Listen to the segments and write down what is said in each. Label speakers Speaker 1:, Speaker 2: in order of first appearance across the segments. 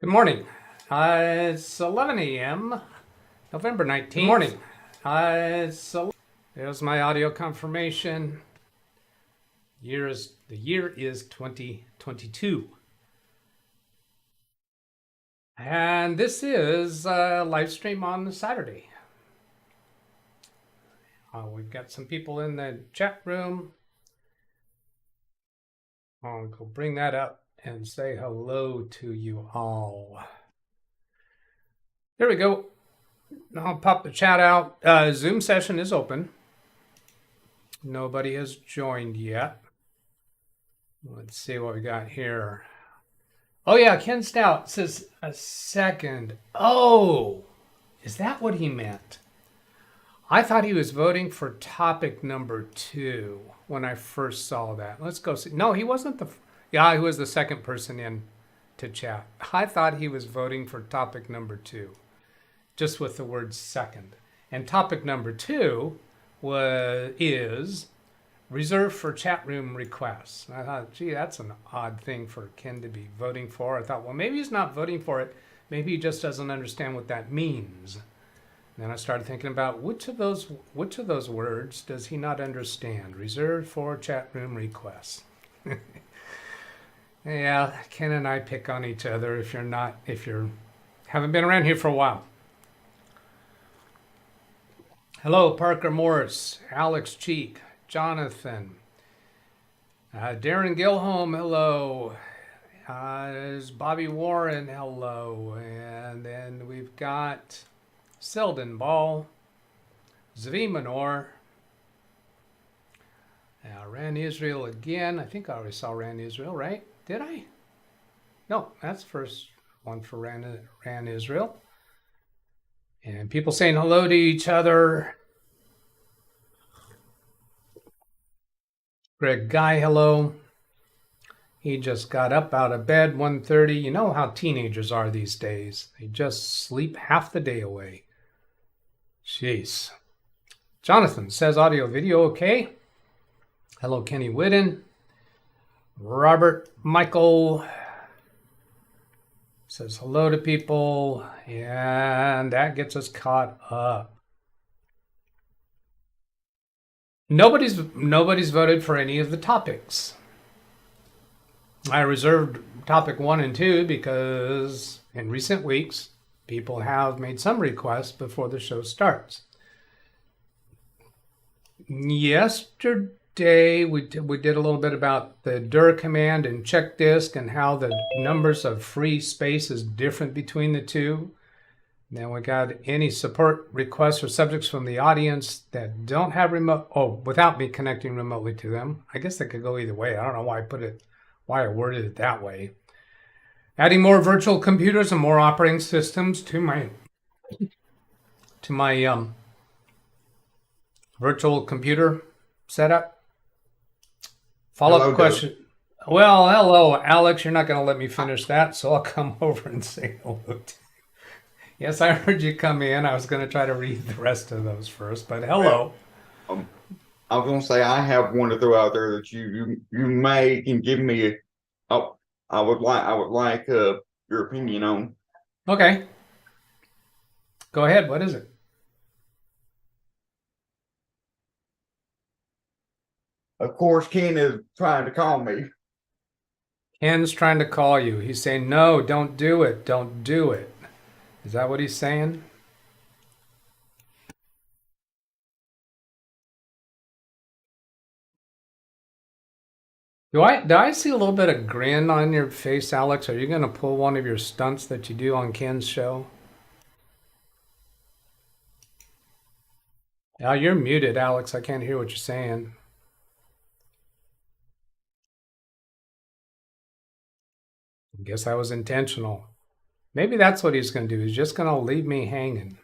Speaker 1: Good morning. It's 11 a.m., November 19th. Good morning. There's my audio confirmation. The year is 2022. And this is a live stream on Saturday. We've got some people in the chat room. I'll go bring that up and say hello to you all. There we go. I'll pop the chat out. Zoom session is open. Nobody has joined yet. Let's see what we got here. Oh yeah, Ken Stout says a second. Oh, is that what he meant? I thought he was voting for topic number 2 when I first saw that. Let's go see. No, he wasn't he was the second person in to chat. I thought he was voting for topic number 2, just with the word second. And topic number 2 is reserved for chat room requests. I thought, gee, that's an odd thing for Ken to be voting for. I thought, well, maybe he's not voting for it. Maybe he just doesn't understand what that means. Then I started thinking about which of those words does he not understand? Reserved for chat room requests. Yeah, Ken and I pick on each other if you haven't been around here for a while. Hello, Parker Morris, Alex Cheek, Jonathan, Darren Gilholm, hello. There's Bobby Warren, hello. And then we've got Selden Ball, Zvi Manor, Ran Israel again. I think I already saw Ran Israel, right? Did I? No, that's the first one for Ran Israel. And people saying hello to each other. Greg Guy, hello. He just got up out of bed, 1:30. You know how teenagers are these days. They just sleep half the day away. Jeez. Jonathan says audio video okay. Hello, Kenny Whitten. Robert Michael says hello to people, and that gets us caught up. Nobody's voted for any of the topics. I reserved topic 1 and 2 because in recent weeks, people have made some requests before the show starts. Yesterday, we did a little bit about the Dir Cmd and Chkdsk and how the numbers of free space is different between the two. Then we got any support requests or subjects from the audience that don't have without me connecting remotely to them. I guess that could go either way. I don't know why I worded it that way. Adding more virtual computers and more operating systems to my virtual computer setup. Follow-up question. Well, hello, Alex. You're not going to let me finish that, so I'll come over and say hello to you. Yes, I heard you come in. I was going to try to read the rest of those first, but hello.
Speaker 2: I was going to say I have one to throw out there that you may can give me. I would like your opinion on.
Speaker 1: Okay. Go ahead. What is it?
Speaker 2: Of course, Ken is trying to call me.
Speaker 1: Ken's trying to call you. He's saying, no, don't do it. Don't do it. Is that what he's saying? Do I see a little bit of grin on your face, Alex? Are you going to pull one of your stunts that you do on Ken's show? Yeah, you're muted, Alex. I can't hear what you're saying. I guess that was intentional. Maybe that's what he's going to do. He's just going to leave me hanging.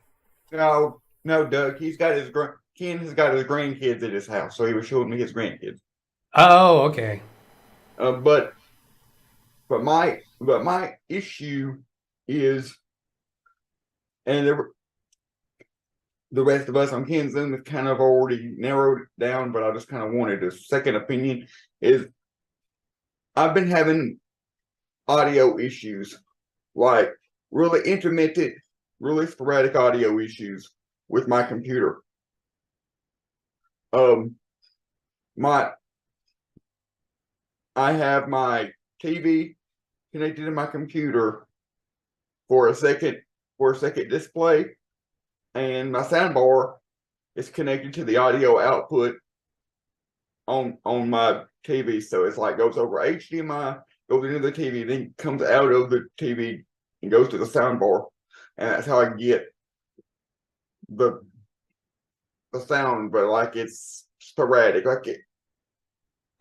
Speaker 2: No, Doug. Ken has got his grandkids at his house, so he was showing me his grandkids.
Speaker 1: Oh, okay.
Speaker 2: But my issue is, and the rest of us on Ken's Zoom have kind of already narrowed it down, but I just kind of wanted a second opinion. Is I've been having audio issues like really intermittent, really sporadic audio issues with my computer. I have my TV connected to my computer for a second display, and my soundbar is connected to the audio output on my TV. So it's like goes over HDMI, goes into the TV, then comes out of the TV and goes to the soundbar, and that's how I get the sound. But like it's sporadic,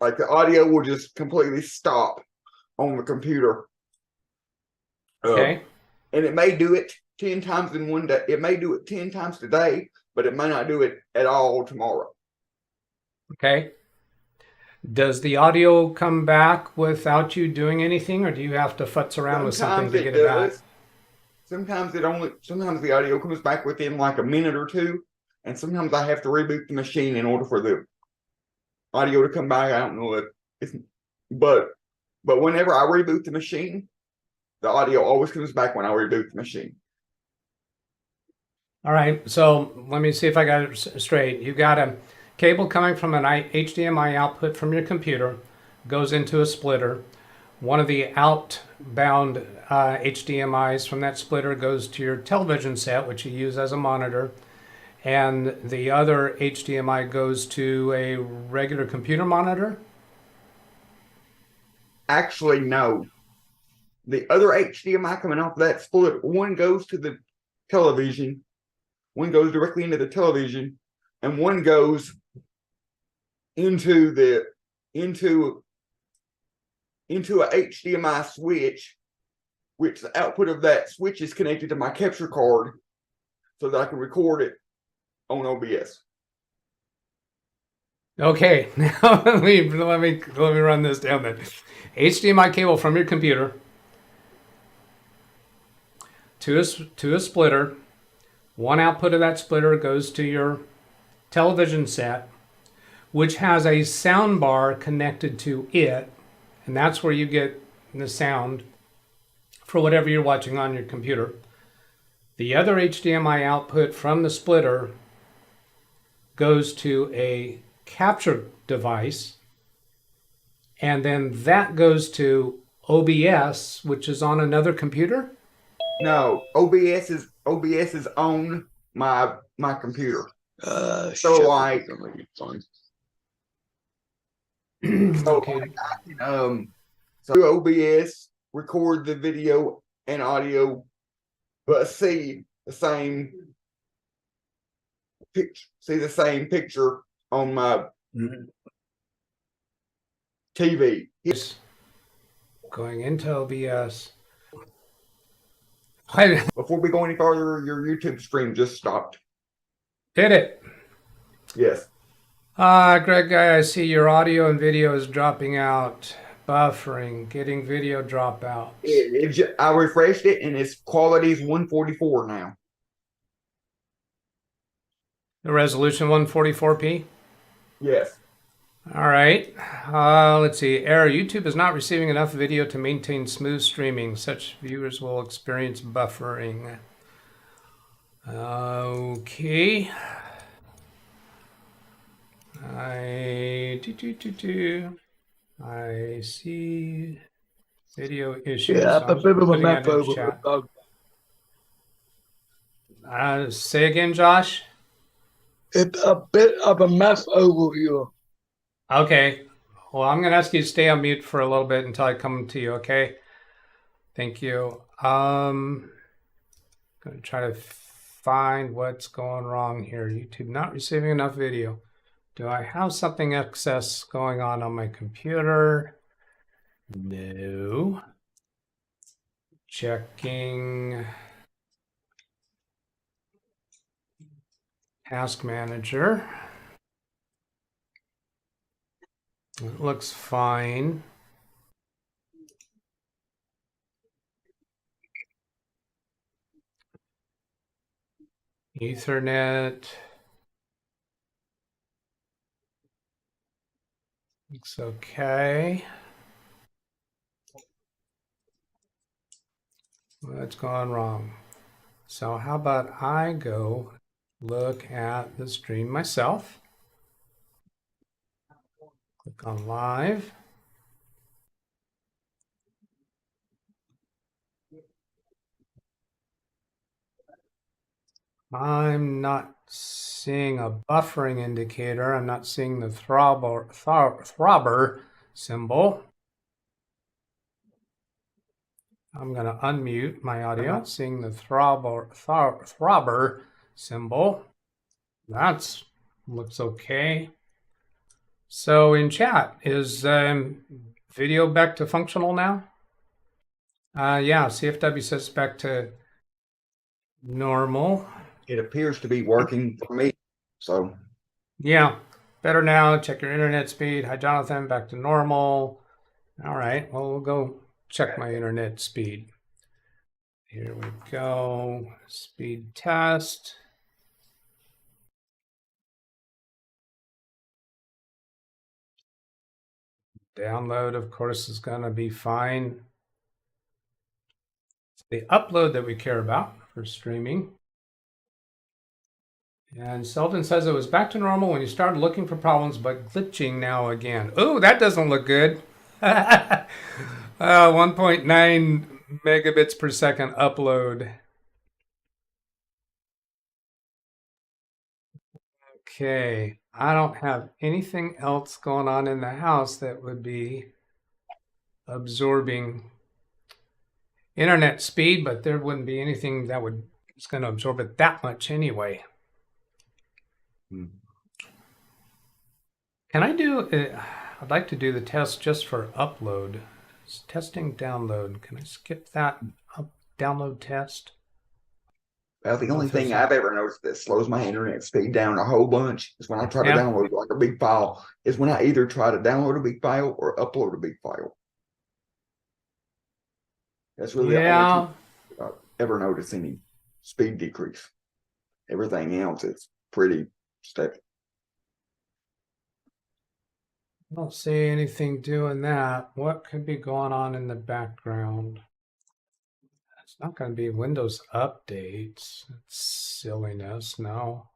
Speaker 2: like the audio will just completely stop on the computer.
Speaker 1: Okay.
Speaker 2: And it may do it 10 times in one day. It may do it 10 times today, but it may not do it at all tomorrow.
Speaker 1: Okay. Does the audio come back without you doing anything, or do you have to futz around with something to get it back?
Speaker 2: Sometimes the audio comes back within like a minute or two, and sometimes I have to reboot the machine in order for the audio to come back. I don't know but whenever I reboot the machine, the audio always comes back when I reboot the machine.
Speaker 1: All right, so let me see if I got it straight. You got a cable coming from an HDMI output from your computer, goes into a splitter. One of the outbound HDMIs from that splitter goes to your television set, which you use as a monitor. And the other HDMI goes to a regular computer monitor?
Speaker 2: Actually, no. The other HDMI coming off that split, one goes to the television, one goes directly into the television, and one goes into a HDMI switch, which the output of that switch is connected to my capture card so that I can record it on OBS.
Speaker 1: Okay, now let me run this down then. HDMI cable from your computer to a splitter. One output of that splitter goes to your television set, which has a sound bar connected to it, and that's where you get the sound for whatever you're watching on your computer. The other HDMI output from the splitter goes to a capture device, and then that goes to OBS, which is on another computer?
Speaker 2: No, OBS is on my computer. So like
Speaker 1: Okay.
Speaker 2: so OBS record the video and audio, but see the same picture on my TV.
Speaker 1: Going into OBS.
Speaker 2: Before we go any further, your YouTube stream just stopped.
Speaker 1: Did it?
Speaker 2: Yes.
Speaker 1: Greg, I see your audio and video is dropping out. Buffering, getting video dropouts.
Speaker 2: I refreshed it and its quality is 144 now.
Speaker 1: The resolution 144p?
Speaker 2: Yes.
Speaker 1: All right. Let's see. Error. YouTube is not receiving enough video to maintain smooth streaming. Such viewers will experience buffering. Okay. I see video issues.
Speaker 3: Yeah, a bit of a map over.
Speaker 1: Say again, Josh?
Speaker 3: It's a bit of a map overview.
Speaker 1: Okay. Well, I'm going to ask you to stay on mute for a little bit until I come to you, okay? Thank you. Going to try to find what's going wrong here. YouTube not receiving enough video. Do I have something excess going on my computer? No. Checking Task Manager. It looks fine. Ethernet. Looks okay. What's gone wrong? So how about I go look at the stream myself. Click on live. I'm not seeing a buffering indicator. I'm not seeing the throbber symbol. I'm going to unmute my audio. Seeing the throbber symbol. That looks okay. So in chat, is video back to functional now? Yeah, CFW says back to normal.
Speaker 2: It appears to be working for me. So
Speaker 1: yeah, better now. Check your internet speed. Hi, Jonathan, back to normal. All right, well, we'll go check my internet speed. Here we go. Speed test. Download, of course, is going to be fine. It's the upload that we care about for streaming. And Selden says it was back to normal when you started looking for problems, but glitching now again. Oh, that doesn't look good. 1.9 megabits per second upload. Okay, I don't have anything else going on in the house that would be absorbing internet speed, but there wouldn't be anything that is going to absorb it that much anyway. Can I do I'd like to do the test just for upload. It's testing download. Can I skip that download test?
Speaker 2: Well, the only thing I've ever noticed that slows my internet speed down a whole bunch is when I try to download like a big file, is when I either try to download a big file or upload a big file. That's really the only time I've ever noticed any speed decrease. Everything else is pretty steady.
Speaker 1: I don't see anything doing that. What could be going on in the background? It's not going to be Windows updates. It's silliness. No,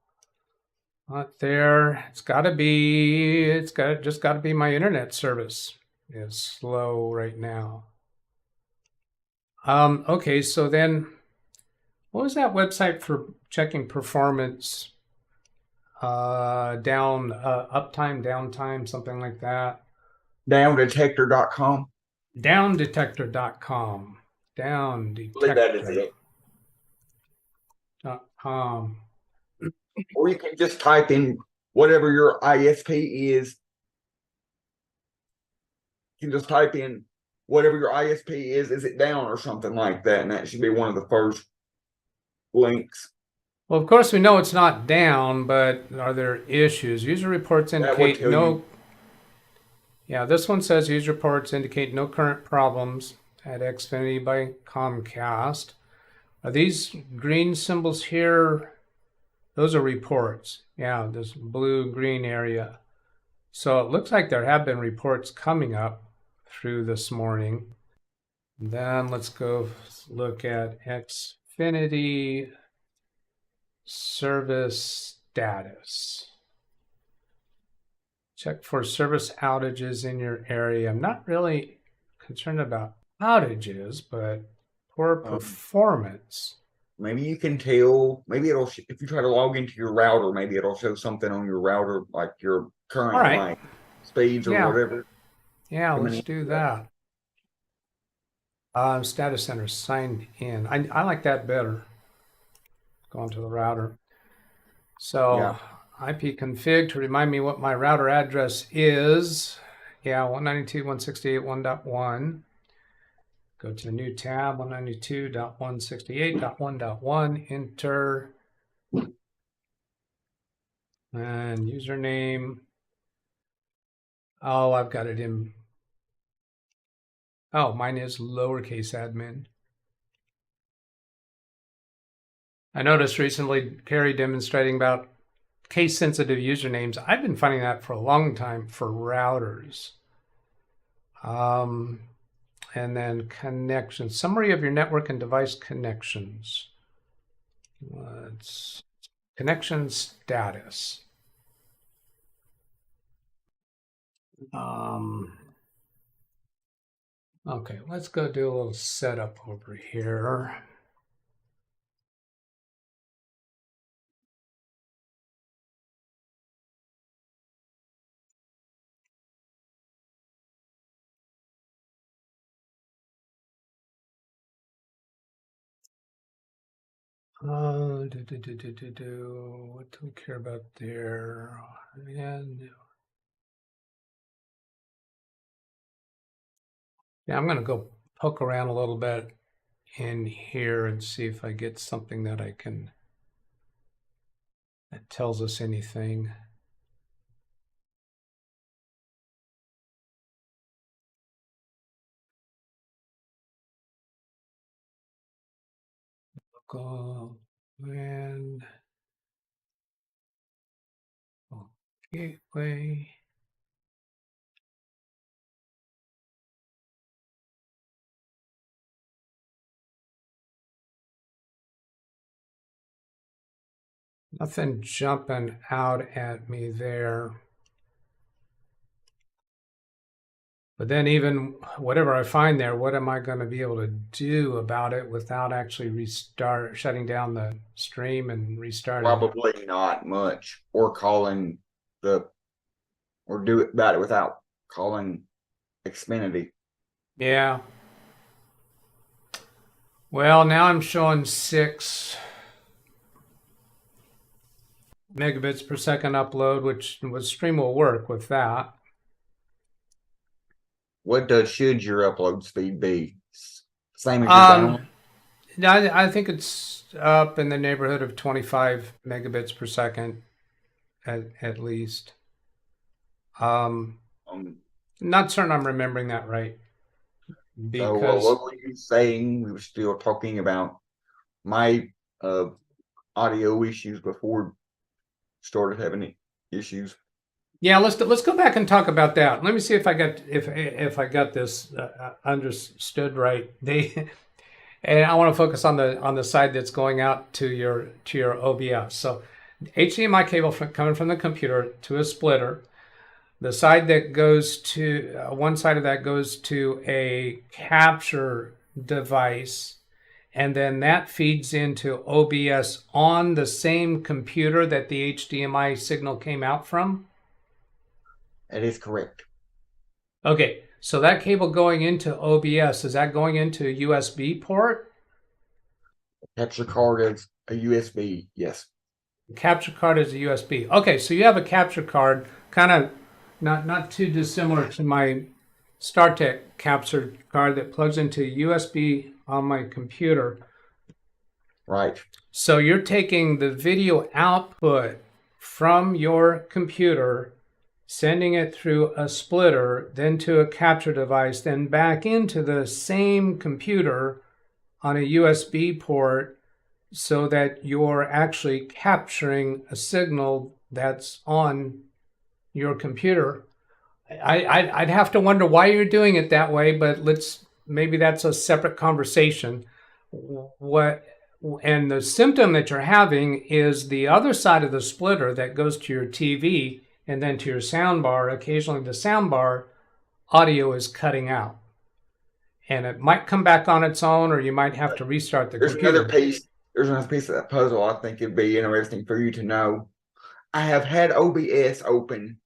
Speaker 1: not there. It's got to be. Just got to be my internet service is slow right now. Okay, so then, what was that website for checking performance? Uptime, downtime, something like that.
Speaker 2: Downdetector.com.
Speaker 1: Downdetector.com. Downdetector.com.
Speaker 2: Or you can just type in whatever your ISP is. You can just type in whatever your ISP is it down or something like that? And that should be one of the first links.
Speaker 1: Well, of course, we know it's not down, but are there issues? User reports indicate no. Yeah, this one says user reports indicate no current problems at Xfinity by Comcast. Are these green symbols here? Those are reports. Yeah, this blue-green area. So it looks like there have been reports coming up through this morning. Then let's go look at Xfinity service status. Check for service outages in your area. I'm not really concerned about outages, but poor performance.
Speaker 2: Maybe you can tell, maybe it'll, if you try to log into your router, maybe it'll show something on your router, like your current line speeds or whatever.
Speaker 1: Yeah, let's do that. Status center signed in. I like that better. Going to the router. So IP config to remind me what my router address is. Yeah, 192.168.1.1. Go to the new tab, 192.168.1.1, enter, and username. Oh, I've got it in. Oh, mine is lowercase admin. I noticed recently Carrie demonstrating about case-sensitive usernames. I've been finding that for a long time for routers. and then connection. Summary of your network and device connections. Let's connection status. Okay, let's go do a little setup over here. What do we care about there? And yeah, I'm going to go poke around a little bit in here and see if I get something that I can, that tells us anything. Local WAN gateway. Nothing jumping out at me there. But then even whatever I find there, what am I going to be able to do about it without actually shutting down the stream and restarting?
Speaker 2: Probably not much, or calling or do it about it without calling Xfinity.
Speaker 1: Yeah. Well, now I'm showing 6 megabits per second upload, which stream will work with that.
Speaker 2: What should your upload speed be? Same as your download?
Speaker 1: I think it's up in the neighborhood of 25 megabits per second at least. Not certain I'm remembering that right.
Speaker 2: So what were you saying? We were still talking about my audio issues before we started having issues.
Speaker 1: Yeah, let's go back and talk about that. Let me see if I got if I got this understood right. And I want to focus on the side that's going out to your OBS. So HDMI cable coming from the computer to a splitter. The side that goes to one side of that goes to a capture device, and then that feeds into OBS on the same computer that the HDMI signal came out from.
Speaker 2: That is correct.
Speaker 1: Okay, so that cable going into OBS, is that going into a USB port?
Speaker 2: Capture card is a USB, yes.
Speaker 1: The capture card is a USB. Okay, so you have a capture card, kind of not too dissimilar to my StarTech capture card that plugs into USB on my computer.
Speaker 2: Right.
Speaker 1: So you're taking the video output from your computer, sending it through a splitter, then to a capture device, then back into the same computer on a USB port, so that you're actually capturing a signal that's on your computer. I'd have to wonder why you're doing it that way, but maybe that's a separate conversation. And the symptom that you're having is the other side of the splitter that goes to your TV and then to your soundbar. Occasionally the soundbar audio is cutting out, and it might come back on its own, or you might have to restart the computer.
Speaker 2: There's another piece of that puzzle I think it'd be interesting for you to know. I have had OBS open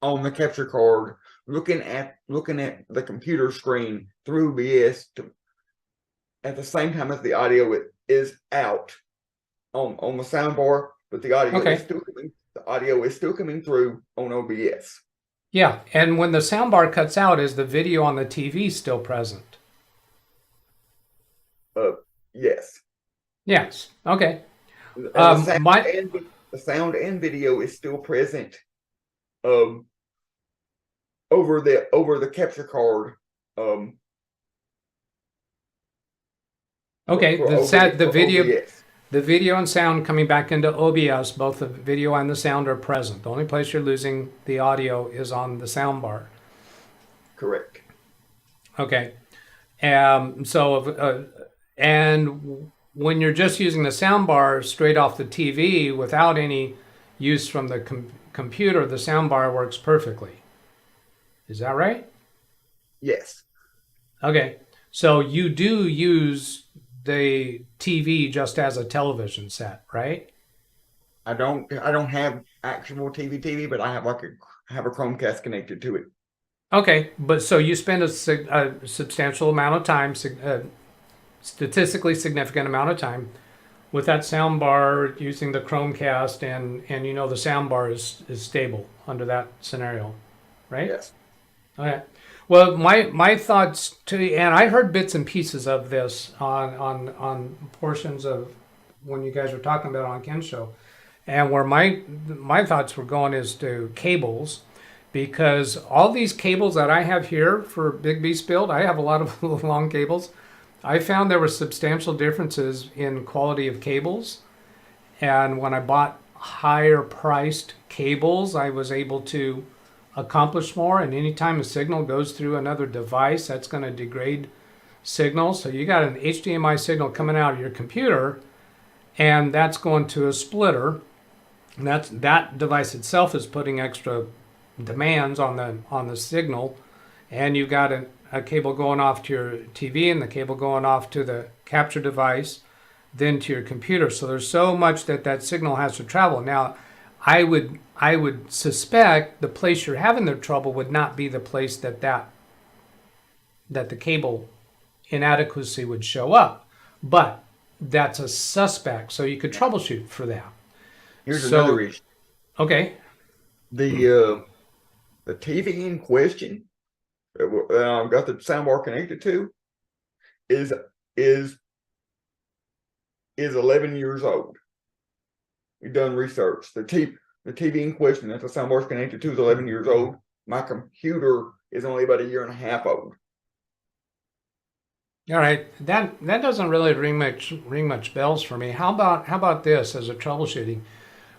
Speaker 2: on the capture card, looking at the computer screen through OBS at the same time as the audio is out on the soundbar, but the audio is still coming through on OBS.
Speaker 1: Yeah, and when the soundbar cuts out, is the video on the TV still present?
Speaker 2: Yes.
Speaker 1: Yes. Okay.
Speaker 2: The sound and video is still present. Over the capture card.
Speaker 1: Okay. The video and sound coming back into OBS, both the video and the sound are present. The only place you're losing the audio is on the soundbar.
Speaker 2: Correct.
Speaker 1: Okay. And when you're just using the soundbar straight off the TV without any use from the computer, the soundbar works perfectly. Is that right?
Speaker 2: Yes.
Speaker 1: Okay. So you do use the TV just as a television set, right?
Speaker 2: I don't have actual TV, but I have a Chromecast connected to it.
Speaker 1: Okay, but so you spend a substantial amount of time, statistically significant amount of time with that sound bar using the Chromecast, and you know the sound bar is stable under that scenario, right?
Speaker 2: Yes.
Speaker 1: Okay. Well, my thoughts too, and I heard bits and pieces of this on portions of when you guys were talking about it on Ken's show, and where my thoughts were going is to cables, because all these cables that I have here for Big Beast Build, I have a lot of long cables. I found there were substantial differences in quality of cables, and when I bought higher priced cables, I was able to accomplish more. And anytime a signal goes through another device, that's going to degrade signal. So you got an HDMI signal coming out of your computer, and that's going to a splitter. And that device itself is putting extra demands on the signal, and you've got a cable going off to your TV and the cable going off to the capture device, then to your computer. So there's so much that signal has to travel. Now, I would suspect the place you're having the trouble would not be the place that the cable inadequacy would show up, but that's a suspect. So you could troubleshoot for that.
Speaker 2: Here's
Speaker 1: So-
Speaker 2: another issue.
Speaker 1: Okay.
Speaker 2: The TV in question that I've got the soundbar connected to is 11 years old. We've done research. The TV in question that the soundbar is connected to is 11 years old. My computer is only about a year and a half old.
Speaker 1: All right, that doesn't really ring much bells for me. How about this as a troubleshooting?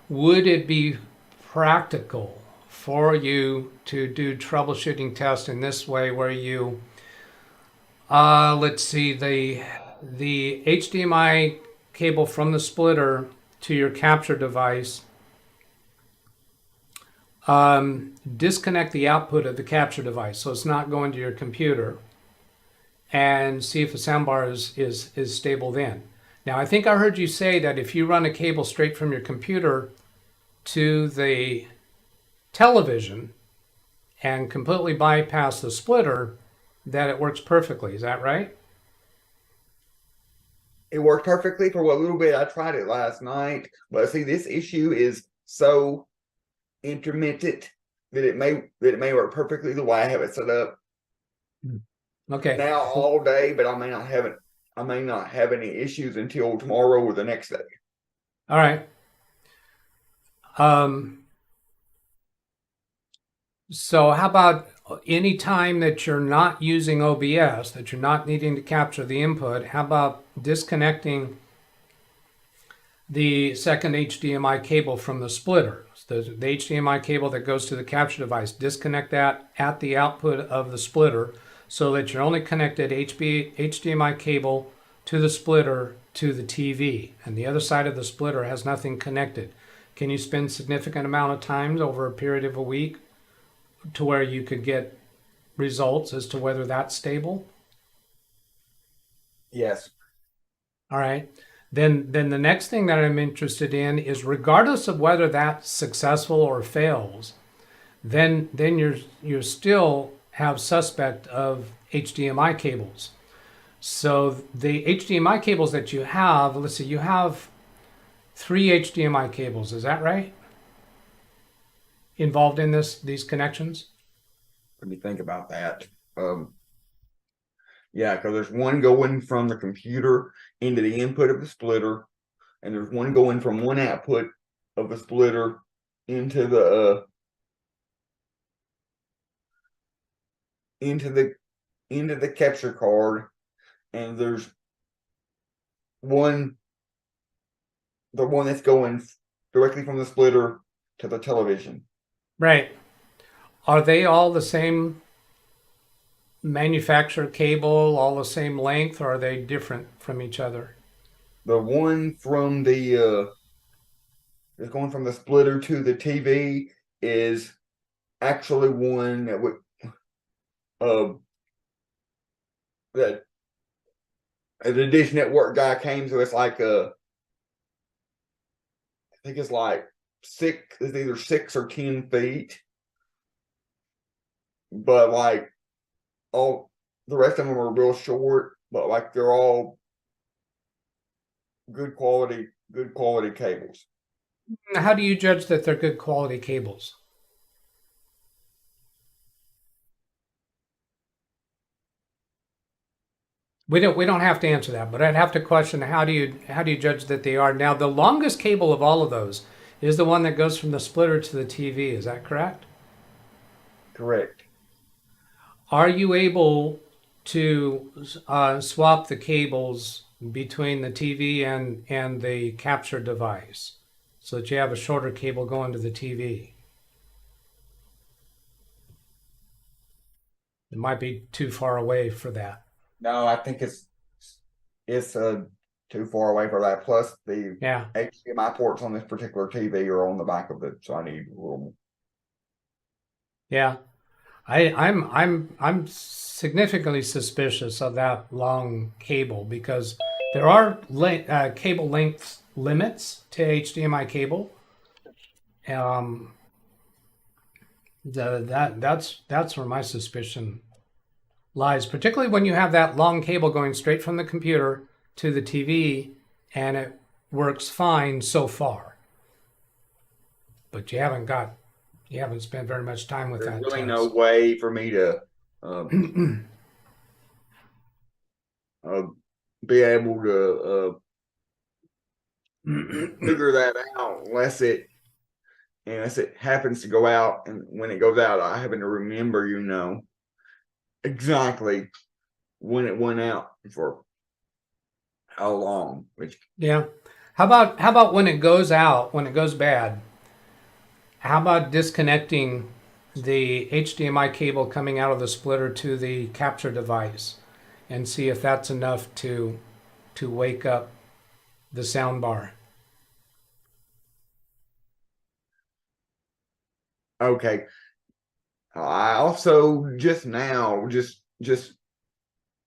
Speaker 1: Would it be practical for you to do troubleshooting tests in this way, where you, let's see, the HDMI cable from the splitter to your capture device, disconnect the output of the capture device so it's not going to your computer, and see if the soundbar is stable then. Now, I think I heard you say that if you run a cable straight from your computer to the television and completely bypass the splitter, that it works perfectly. Is that right?
Speaker 2: It worked perfectly for a little bit. I tried it last night, but see, this issue is so intermittent that it may work perfectly the way I have it set up
Speaker 1: Okay.
Speaker 2: now all day, but I may not have any issues until tomorrow or the next day.
Speaker 1: All right. So how about any time that you're not using OBS, that you're not needing to capture the input, how about disconnecting the second HDMI cable from the splitter? The HDMI cable that goes to the capture device, disconnect that at the output of the splitter so that you're only connected HDMI cable to the splitter to the TV, and the other side of the splitter has nothing connected. Can you spend significant amount of time over a period of a week to where you could get results as to whether that's stable?
Speaker 2: Yes.
Speaker 1: All right. Then the next thing that I'm interested in is, regardless of whether that's successful or fails, then you still have suspect of HDMI cables. So the HDMI cables that you have, let's see, you have 3 HDMI cables. Is that right? Involved in these connections?
Speaker 2: Let me think about that. Yeah, because there's one going from the computer into the input of the splitter, and there's one going from one output of the splitter into the capture card, and there's the one that's going directly from the splitter to the television.
Speaker 1: Right. Are they all the same manufacturer cable, all the same length, or are they different from each other?
Speaker 2: The one from the is going from the splitter to the TV is actually one that would that the Dish Network guy came to. It's like I think it's like it's either 6 or 10 feet, but like all the rest of them are real short, but like they're all good quality cables.
Speaker 1: How do you judge that they're good quality cables? We don't have to answer that, but I'd have to question how do you judge that they are. Now, the longest cable of all of those is the one that goes from the splitter to the TV. Is that correct?
Speaker 2: Correct.
Speaker 1: Are you able to swap the cables between the TV and the capture device so that you have a shorter cable going to the TV? It might be too far away for that.
Speaker 2: No, I think it's too far away for that. Plus the
Speaker 1: Yeah.
Speaker 2: HDMI ports on this particular TV are on the back of it, so I need a little.
Speaker 1: Yeah. I'm significantly suspicious of that long cable because there are cable length limits to HDMI cable. That's where my suspicion lies, particularly when you have that long cable going straight from the computer to the TV, and it works fine so far. But you haven't spent very much time with
Speaker 2: There's
Speaker 1: that
Speaker 2: really
Speaker 1: test.
Speaker 2: no way for me to be able to figure that out unless it happens to go out, and when it goes out, I happen to remember, exactly when it went out for how long. Which
Speaker 1: Yeah. How about when it goes out, when it goes bad? How about disconnecting the HDMI cable coming out of the splitter to the capture device and see if that's enough to wake up the sound bar?
Speaker 2: okay, I also just now just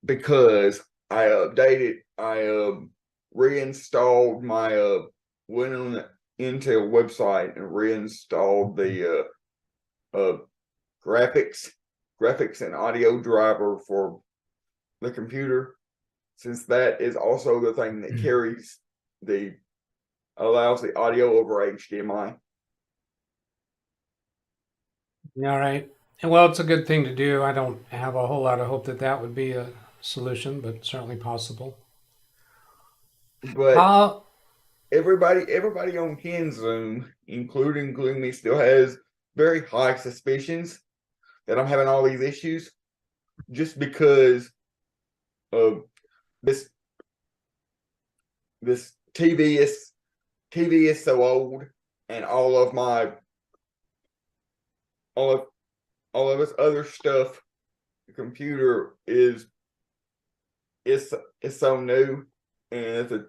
Speaker 2: because I reinstalled my went on the Intel website and reinstalled the graphics and audio driver for the computer, since that is also the thing that allows the audio over HDMI.
Speaker 1: All right. Well, it's a good thing to do. I don't have a whole lot of hope that would be a solution, but certainly possible.
Speaker 2: But everybody on Ken's Zoom, including me, still has very high suspicions that I'm having all these issues just because of this TV is so old, and all of this other stuff, the computer is so new, and the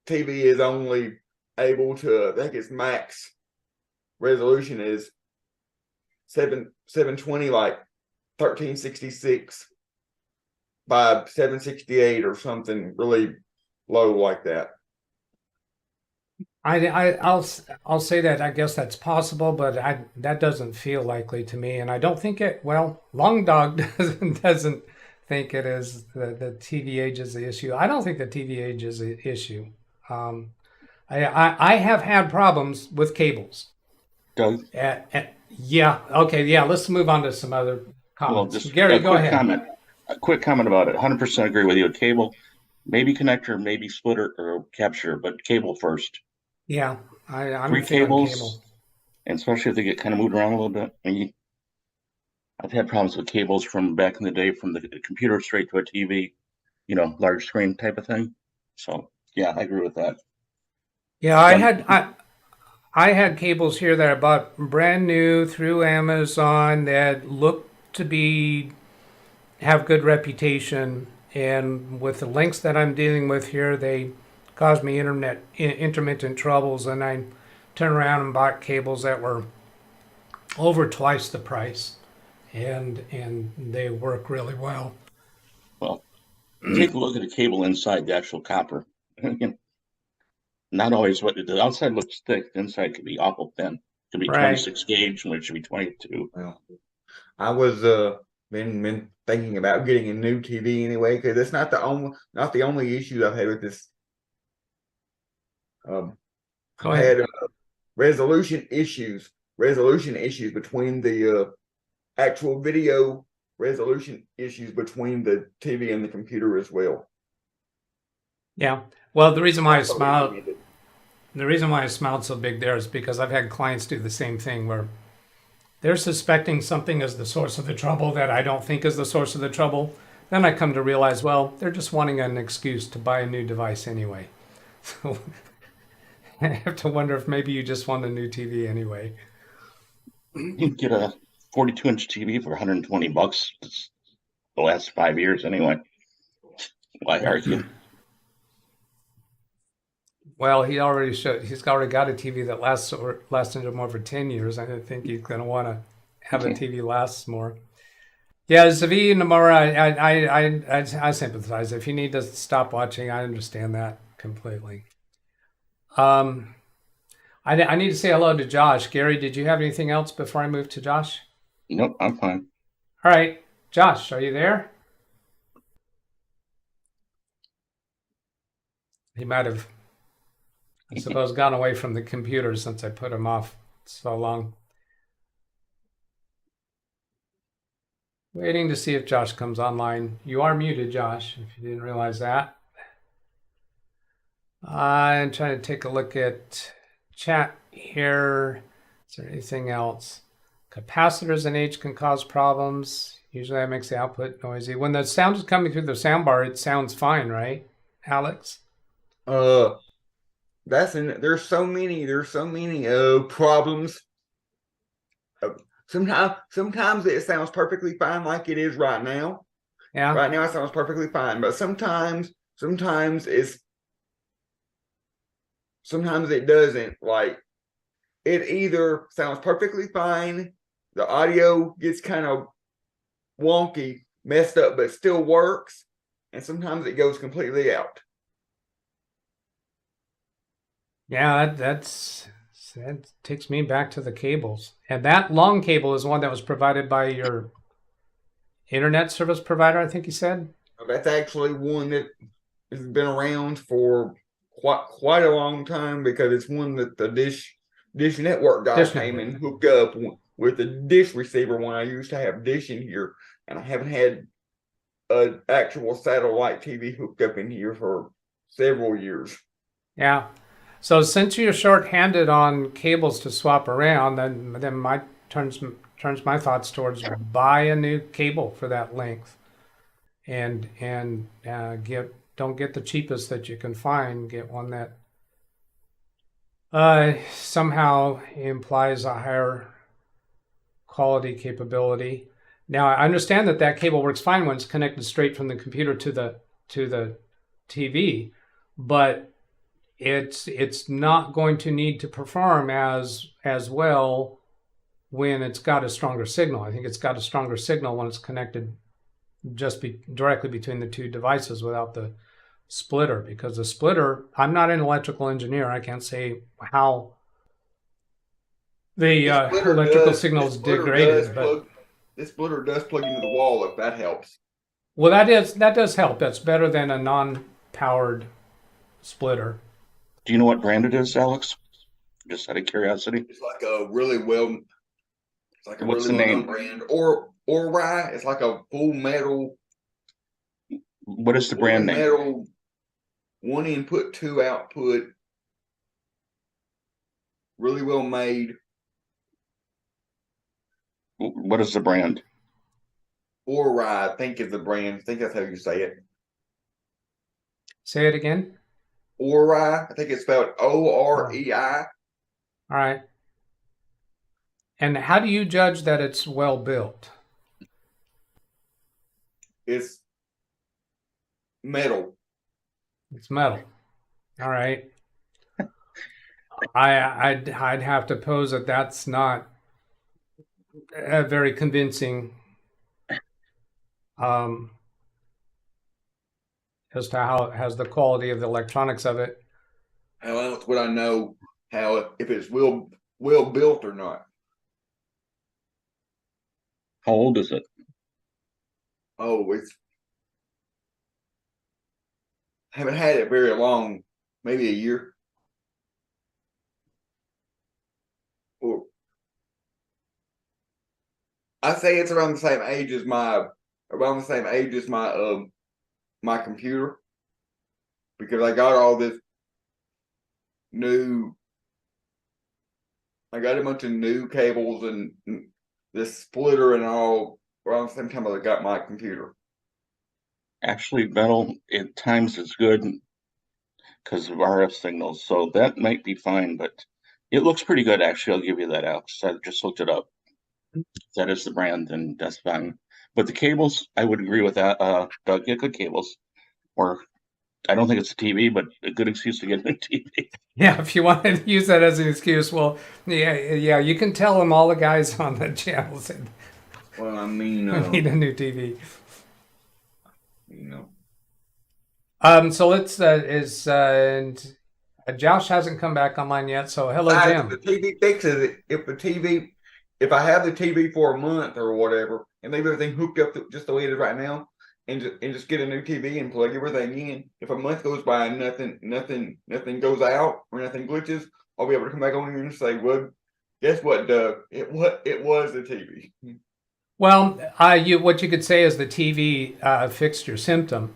Speaker 2: TV is only able to, I think its max resolution is 720, like 1366 by 768 or something really low like that.
Speaker 1: I'll say that I guess that's possible, but that doesn't feel likely to me, and I don't think it. Well, Long Dog doesn't think it is the TV age is the issue. I don't think the TV age is the issue. I have had problems with cables.
Speaker 4: Doug?
Speaker 1: Yeah. Okay. Yeah. Let's move on to some other comments.
Speaker 4: Just
Speaker 1: Gary, go ahead.
Speaker 4: A quick comment about it. 100% agree with you. Cable, maybe connector, maybe splitter or capture, but cable first.
Speaker 1: Yeah, I'm
Speaker 4: 3 cables,
Speaker 1: cable.
Speaker 4: and especially if they get kind of moved around a little bit. I've had problems with cables from back in the day, from the computer straight to a TV, large screen type of thing. So yeah, I agree with that.
Speaker 1: Yeah, I had cables here that I bought brand new through Amazon that look to be have good reputation, and with the links that I'm dealing with here, they caused me intermittent troubles, and I turned around and bought cables that were over twice the price, and they work really well.
Speaker 4: Well, take a look at the cable inside the actual copper. Not always what the outside looks thick, the inside could be awful thin. It could be
Speaker 1: Right.
Speaker 4: 26 gauge when it should be 22.
Speaker 2: Well, I was been thinking about getting a new TV anyway, because it's not the only issue I've had with this.
Speaker 1: Go
Speaker 2: I've
Speaker 1: ahead.
Speaker 2: had resolution issues between the actual video resolution issues between the TV and the computer as well.
Speaker 1: Yeah. Well, the reason why I smiled so big there is because I've had clients do the same thing where they're suspecting something as the source of the trouble that I don't think is the source of the trouble. Then I come to realize, well, they're just wanting an excuse to buy a new device anyway. So I have to wonder if maybe you just want a new TV anyway.
Speaker 4: You can get a 42-inch TV for $120. It's the last 5 years anyway. Why argue?
Speaker 1: Well, he's already got a TV that lasted him over 10 years. I don't think he's going to want to have a TV last more. Yeah, Zavi and Namora, I sympathize. If you need to stop watching, I understand that completely. I need to say hello to Josh. Gary, did you have anything else before I move to Josh?
Speaker 4: Nope, I'm fine.
Speaker 1: All right, Josh, are you there? He might have, I suppose, gone away from the computer since I put him off so long. Waiting to see if Josh comes online. You are muted, Josh, if you didn't realize that. I'm trying to take a look at chat here. Is there anything else? Capacitors in age can cause problems. Usually that makes the output noisy. When the sound is coming through the soundbar, it sounds fine, right, Alex?
Speaker 2: There's so many problems. Sometimes it sounds perfectly fine like it is right now.
Speaker 1: Yeah.
Speaker 2: Right now it sounds perfectly fine, but sometimes it doesn't. Like, it either sounds perfectly fine, the audio gets kind of wonky, messed up, but still works, and sometimes it goes completely out.
Speaker 1: Yeah, that takes me back to the cables. And that long cable is one that was provided by your internet service provider, I think you said?
Speaker 2: That's actually one that has been around for quite a long time, because it's one that the Dish Network guy came and hooked up with the Dish receiver when I used to have Dish in here, and I haven't had an actual satellite TV hooked up in here for several years.
Speaker 1: Yeah. So since you're short-handed on cables to swap around, then my turns my thoughts towards buy a new cable for that length, and don't get the cheapest that you can find. Get one that somehow implies a higher quality capability. Now I understand that cable works fine when it's connected straight from the computer to the TV, but it's not going to need to perform as well when it's got a stronger signal. I think it's got a stronger signal when it's connected directly between the two devices without the splitter, because the splitter, I'm not an electrical engineer. I can't say how the electrical signal is degraded, but
Speaker 2: this splitter does plug into the wall, if that helps.
Speaker 1: Well, that does help. That's better than a non-powered splitter.
Speaker 4: Do you know what brand it is, Alex? Just out of curiosity.
Speaker 2: It's like a really well. It's like a
Speaker 4: What's
Speaker 2: really
Speaker 4: the name?
Speaker 2: brand, or rye. It's like a full metal.
Speaker 4: What is the brand name?
Speaker 2: Metal, 1 input, 2 output. Really well made.
Speaker 4: What is the brand?
Speaker 2: Or rye, I think is the brand. I think that's how you say it.
Speaker 1: Say it again.
Speaker 2: Orei. I think it's spelled OREI.
Speaker 1: All right. And how do you judge that it's well built?
Speaker 2: It's metal.
Speaker 1: It's metal. All right. I'd have to pose that that's not very convincing as to how it has the quality of the electronics of it.
Speaker 2: How else would I know if it's well built or not?
Speaker 4: How old is it?
Speaker 2: Oh, it's haven't had it very long, maybe a year. Or I say it's around the same age as my my computer, because I got all this new. I got a bunch of new cables and this splitter and all around the same time I got my computer.
Speaker 4: Actually, metal at times is good because of RF signals, so that might be fine, but it looks pretty good, actually. I'll give you that, Alex. I just looked it up. If that is the brand, then that's fine. But the cables, I would agree with that. Doug, get good cables. Or I don't think it's a TV, but a good excuse to get a new TV.
Speaker 1: Yeah, if you want to use that as an excuse, well, yeah, you can tell them, all the guys on the channel said,
Speaker 2: Well, I mean,
Speaker 1: I need a new TV.
Speaker 2: you know.
Speaker 1: So let's Josh hasn't come back online yet. So hello, Jim.
Speaker 2: The TV fixes it. If I have the TV for a month or whatever, and leave everything hooked up just the way it is right now, and just get a new TV and plug everything in. If a month goes by and nothing goes out or nothing glitches, I'll be able to come back on here and say, well, guess what, Doug? It was the TV.
Speaker 1: Well, what you could say is the TV fixed your symptom.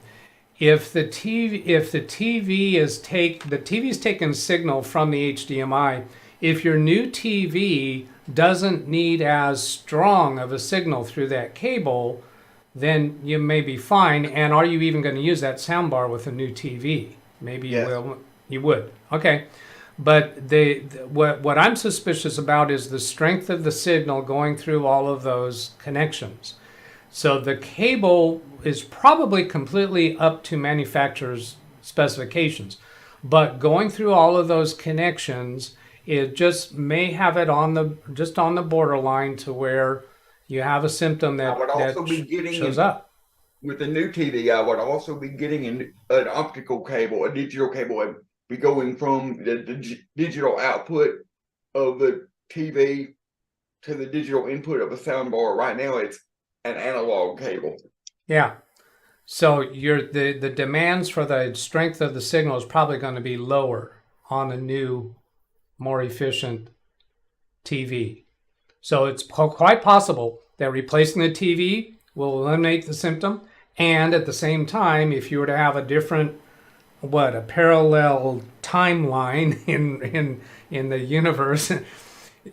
Speaker 1: If the TV is the TV is taking signal from the HDMI, if your new TV doesn't need as strong of a signal through that cable, then you may be fine. And are you even going to use that soundbar with a new TV? Maybe
Speaker 2: Yes.
Speaker 1: you will. You would. Okay. But what I'm suspicious about is the strength of the signal going through all of those connections. So the cable is probably completely up to manufacturer's specifications, but going through all of those connections, it just may have it on the borderline to where you have a symptom that shows up.
Speaker 2: With the new TV, I would also be getting an optical cable, a digital cable, and be going from the digital output of the TV to the digital input of a soundbar. Right now, it's an analog cable.
Speaker 1: Yeah. So the demands for the strength of the signal is probably going to be lower on a new, more efficient TV. So it's quite possible that replacing the TV will eliminate the symptom. And at the same time, if you were to have a different, a parallel timeline in the universe,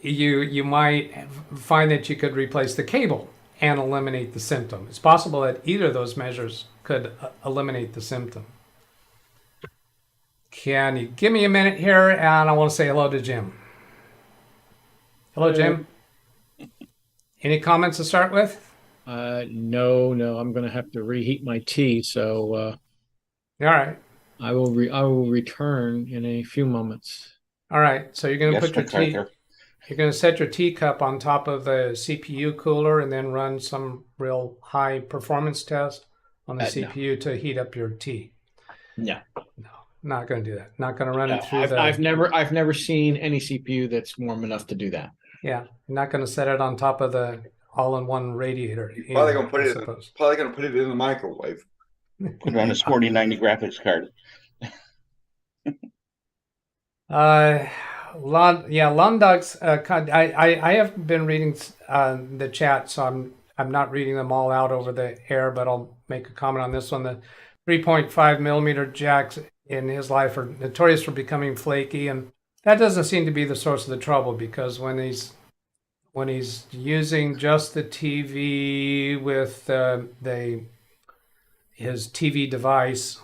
Speaker 1: you might find that you could replace the cable and eliminate the symptom. It's possible that either of those measures could eliminate the symptom. Can you give me a minute here? And I want to say hello to Jim. Hello, Jim. Any comments to start with?
Speaker 5: No, I'm going to have to reheat my tea. So,
Speaker 1: all right.
Speaker 5: I will return in a few moments.
Speaker 1: All right. So you're going to put your tea.
Speaker 4: Right,
Speaker 1: you're going to set your teacup on top of the CPU cooler and then run some real high performance test on the CPU to heat up your tea.
Speaker 5: No,
Speaker 1: not going to do that. Not going to run it through.
Speaker 5: I've never seen any CPU that's warm enough to do that.
Speaker 1: Yeah, you're not going to set it on top of the all-in-one radiator.
Speaker 2: Probably going to put it in the microwave.
Speaker 4: Put it on his 4090 graphics card.
Speaker 1: Londog's. I have been reading the chat, so I'm not reading them all out over the air, but I'll make a comment on this one. The 3.5 millimeter jacks in his life are notorious for becoming flaky, and that doesn't seem to be the source of the trouble, because when he's using just the TV with his TV device,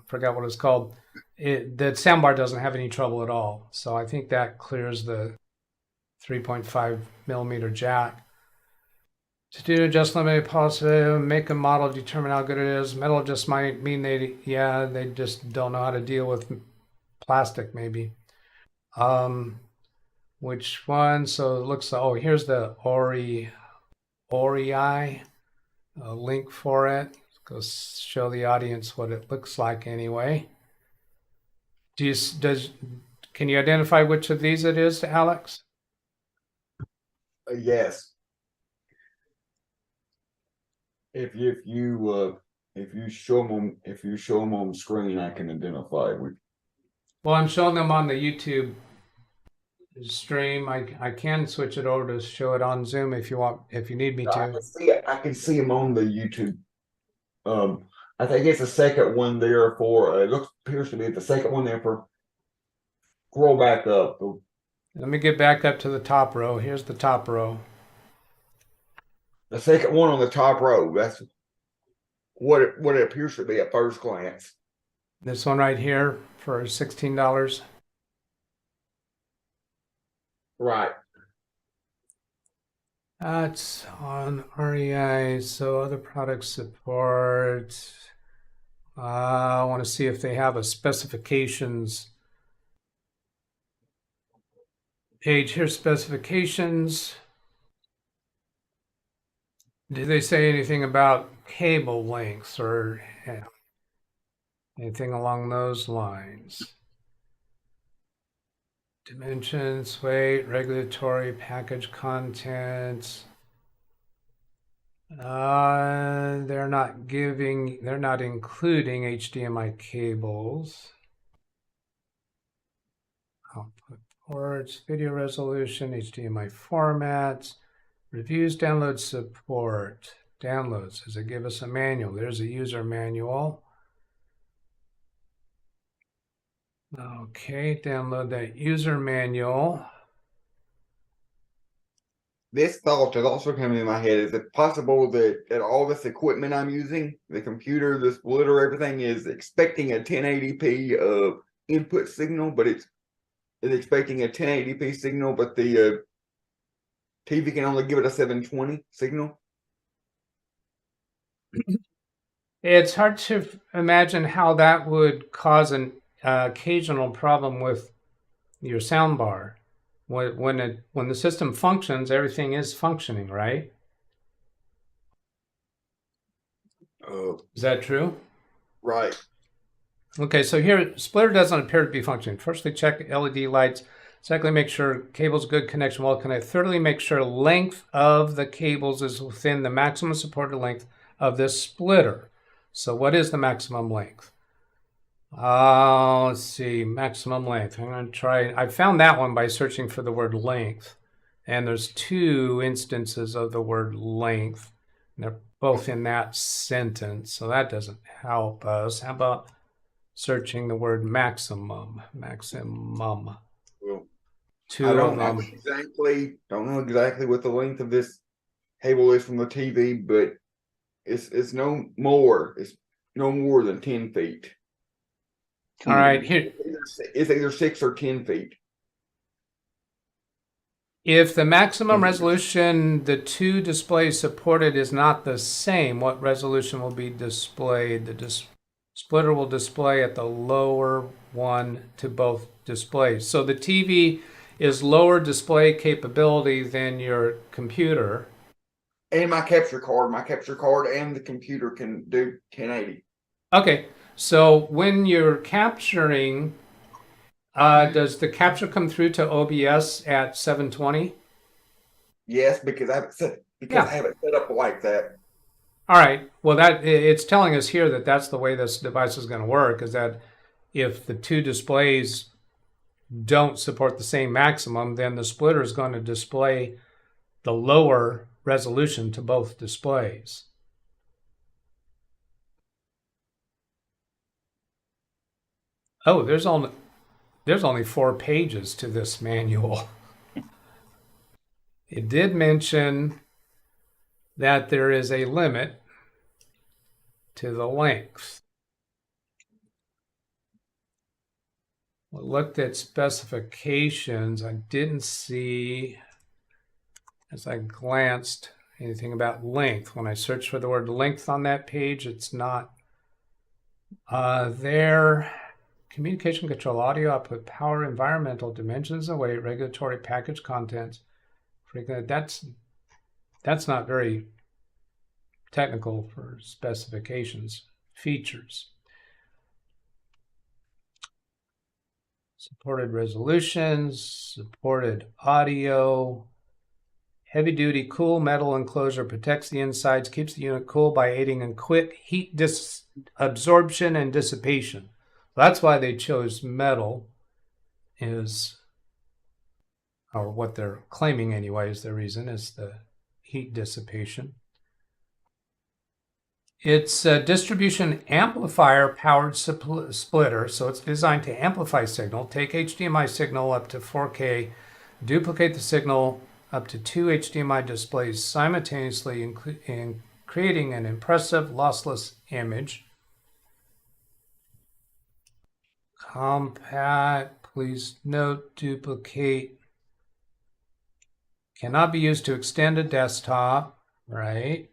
Speaker 1: forgot what it's called, the soundbar doesn't have any trouble at all. So I think that clears the 3.5 millimeter jack. To do just limited positive, make a model, determine how good it is. Metal just might mean they just don't know how to deal with plastic maybe. Which one? So it looks like, oh, here's the Orei link for it. Go show the audience what it looks like anyway. Can you identify which of these it is, Alex?
Speaker 2: Yes. If you show them on screen, I can identify which.
Speaker 1: Well, I'm showing them on the YouTube stream. I can switch it over to show it on Zoom if you want, if you need me to.
Speaker 2: I can see them on the YouTube. I think it's the second one there for. It appears to be the second one there for. Scroll back up.
Speaker 1: Let me get back up to the top row. Here's the top row.
Speaker 2: The second one on the top row. That's what it appears to be at first glance.
Speaker 1: This one right here for $16.
Speaker 2: Right.
Speaker 1: That's on REI. So other product support. I want to see if they have a specifications page. Here's specifications. Did they say anything about cable lengths or anything along those lines? Dimensions, weight, regulatory, package content. They're not including HDMI cables. Output ports, video resolution, HDMI formats, reviews, download support. Downloads, does it give us a manual? There's a user manual. Okay, download that user manual.
Speaker 2: This thought is also coming in my head. Is it possible that all this equipment I'm using, the computer, the splitter, everything is expecting a 1080p input signal, but it's expecting a 1080p signal, but the TV can only give it a 720 signal?
Speaker 1: It's hard to imagine how that would cause an occasional problem with your soundbar. When the system functions, everything is functioning, right? Is that true?
Speaker 2: Right.
Speaker 1: Okay, so here, splitter doesn't appear to be functioning. Firstly, check LED lights. Secondly, make sure cable's good connection, well connected. Thirdly, make sure length of the cables is within the maximum supported length of this splitter. So what is the maximum length? Let's see, maximum length. I'm going to try. I found that one by searching for the word length. And there's two instances of the word length. And they're both in that sentence. So that doesn't help us. How about searching the word maximum? Maximum.
Speaker 2: Well,
Speaker 1: Two
Speaker 2: I
Speaker 1: of
Speaker 2: don't
Speaker 1: them.
Speaker 2: know exactly what the length of this cable is from the TV, but it's no more. It's no more than 10 feet.
Speaker 1: All right, here.
Speaker 2: It's either 6 or 10 feet.
Speaker 1: If the maximum resolution the two displays supported is not the same, what resolution will be displayed? The splitter will display at the lower one to both displays. So the TV is lower display capability than your computer.
Speaker 2: And my capture card and the computer can do 1080.
Speaker 1: Okay, so when you're capturing, does the capture come through to OBS at 720?
Speaker 2: Yes, because I have it set up like that.
Speaker 1: All right. Well, it's telling us here that that's the way this device is going to work, is that if the two displays don't support the same maximum, then the splitter is going to display the lower resolution to both displays. Oh, there's only 4 pages to this manual. It did mention that there is a limit to the length. looked at specifications. I didn't see, as I glanced, anything about length. When I searched for the word length on that page, it's not there. Communication control, audio output, power, environmental, dimensions and weight, regulatory, package contents. That's not very technical for specifications. Features. Supported resolutions, supported audio. Heavy-duty cool metal enclosure protects the insides, keeps the unit cool by aiding in quick heat absorption and dissipation. That's why they chose metal, or what they're claiming anyway is the reason, is the heat dissipation. It's a distribution amplifier powered splitter, so it's designed to amplify signal, take HDMI signal up to 4K, duplicate the signal up to 2 HDMI displays simultaneously in creating an impressive lossless image. Compact, please note, duplicate. Cannot be used to extend a desktop, right?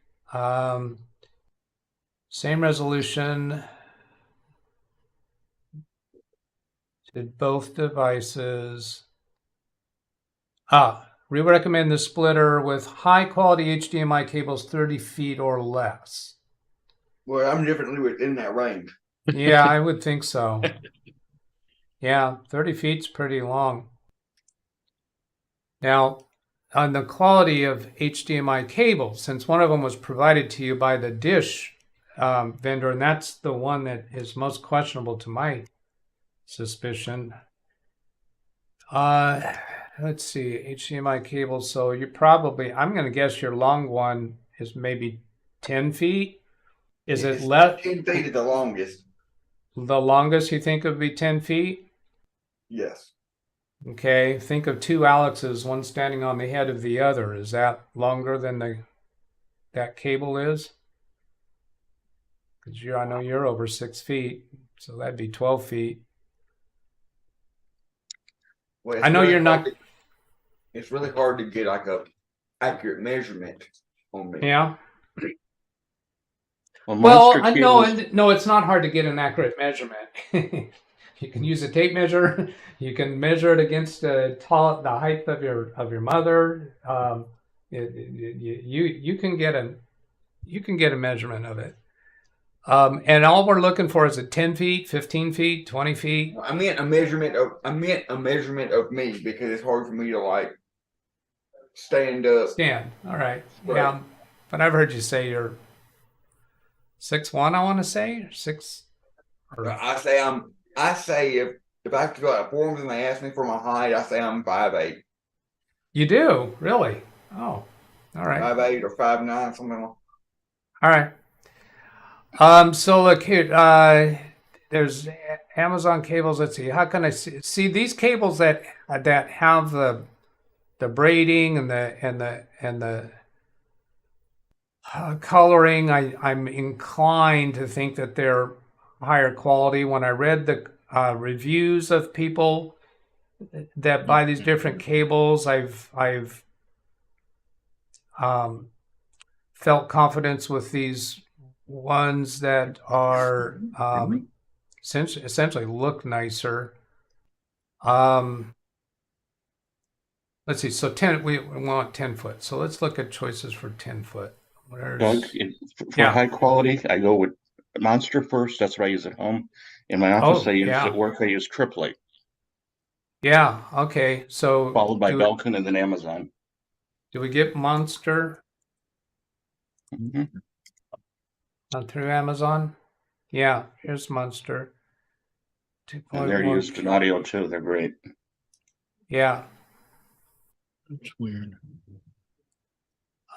Speaker 1: Same resolution to both devices. We recommend the splitter with high quality HDMI cables 30 feet or less.
Speaker 2: Well, I'm definitely within that range.
Speaker 1: Yeah, I would think so. Yeah, 30 feet's pretty long. Now, on the quality of HDMI cables, since one of them was provided to you by the dish vendor, and that's the one that is most questionable to my suspicion. Let's see, HDMI cables. So you probably, I'm going to guess your long one is maybe 10 feet. Is it less?
Speaker 2: 10 feet is the longest.
Speaker 1: The longest you think would be 10 feet?
Speaker 2: Yes.
Speaker 1: Okay, think of two Alexes, one standing on the head of the other. Is that longer than that cable is? Because I know you're over 6 feet, so that'd be 12 feet.
Speaker 2: Well,
Speaker 1: I know you're not.
Speaker 2: It's really hard to get like a accurate measurement on me.
Speaker 1: Yeah.
Speaker 4: Well,
Speaker 1: I know, no, it's not hard to get an accurate measurement. You can use a tape measure. You can measure it against the height of your mother. You can get a measurement of it. And all we're looking for is a 10 feet, 15 feet, 20 feet.
Speaker 2: I meant a measurement of me because it's hard for me to like stand up.
Speaker 1: Stand. All right. Yeah. But I've heard you say you're 6'1", I want to say, or 6.
Speaker 2: I say if I have to go out forums and they ask me for my height, I say I'm 5'8".
Speaker 1: You do? Really? Oh. All right.
Speaker 2: 5'8" or 5'9", something like that.
Speaker 1: All right. So look here. There's Amazon cables. Let's see. How can I see these cables that have the braiding and the coloring? I'm inclined to think that they're higher quality. When I read the reviews of people that buy these different cables, I've felt confidence with these ones that are essentially look nicer. Let's see. So 10. We want 10 foot. So let's look at choices for 10 foot.
Speaker 4: Doug, for high quality, I go with Monster first. That's what I use at home. In my office, I use at work. I use Triplate.
Speaker 1: Yeah. Okay. So
Speaker 4: followed by Belkin and then Amazon.
Speaker 1: Do we get Monster through Amazon? Yeah. Here's Monster.
Speaker 4: And they're used in audio too. They're great.
Speaker 1: Yeah.
Speaker 5: That's weird.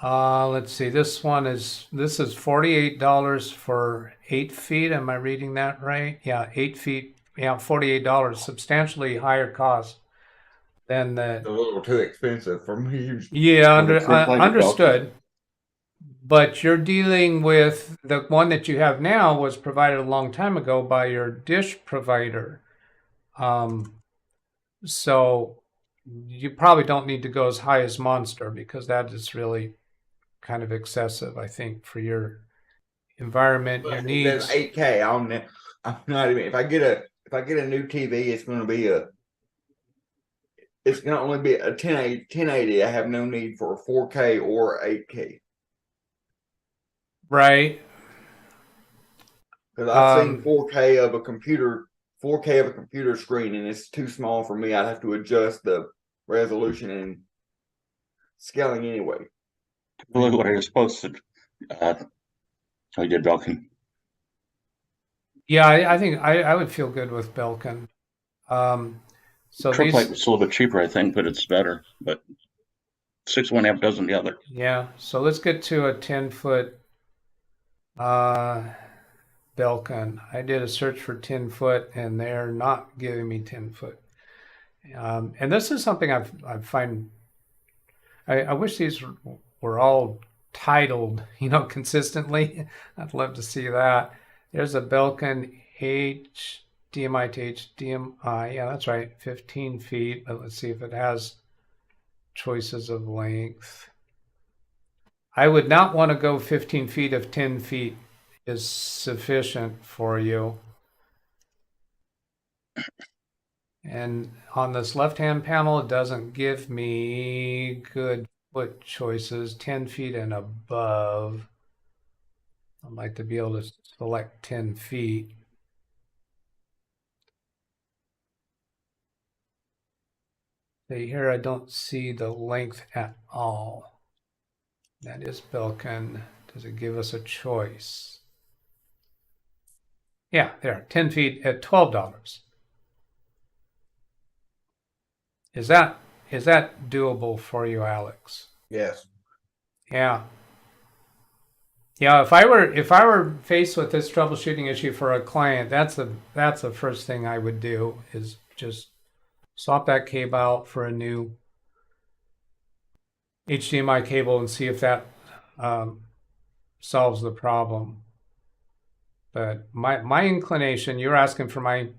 Speaker 1: Let's see. This is $48 for 8 feet. Am I reading that right? Yeah, 8 feet. Yeah, $48. Substantially higher cost than the.
Speaker 2: It's a little too expensive for me.
Speaker 1: Yeah, understood. But you're dealing with the one that you have now was provided a long time ago by your dish provider. So you probably don't need to go as high as Monster because that is really kind of excessive, I think, for your environment, your
Speaker 2: But it
Speaker 1: needs.
Speaker 2: says 8K. I'm not even. If I get a new TV, it's going to be it's going to only be a 1080. I have no need for a 4K or 8K
Speaker 1: Right.
Speaker 2: because I've seen 4K of a computer screen, and it's too small for me. I'd have to adjust the resolution and scaling anyway.
Speaker 4: Look what I just posted. I did Belkin.
Speaker 1: Yeah, I think I would feel good with Belkin. So
Speaker 4: Triplite was a little bit cheaper, I think, but it's better. But 6.5 dozen the other.
Speaker 1: Yeah, so let's get to a 10-foot Belkin. I did a search for 10-foot, and they're not giving me 10-foot. And this is something I find. I wish these were all titled, consistently. I'd love to see that. There's a Belkin HDMI to HDMI. Yeah, that's right, 15 feet. But let's see if it has choices of length. I would not want to go 15 feet if 10 feet is sufficient for you. And on this left-hand panel, it doesn't give me good foot choices, 10 feet and above. I'd like to be able to select 10 feet. See here, I don't see the length at all. That is Belkin. Does it give us a choice? Yeah, there, 10 feet at $12. Is that doable for you, Alex?
Speaker 2: Yes.
Speaker 1: Yeah. Yeah, if I were faced with this troubleshooting issue for a client, that's the first thing I would do is just swap that cable out for a new HDMI cable and see if that solves the problem. But my inclination, you're asking for my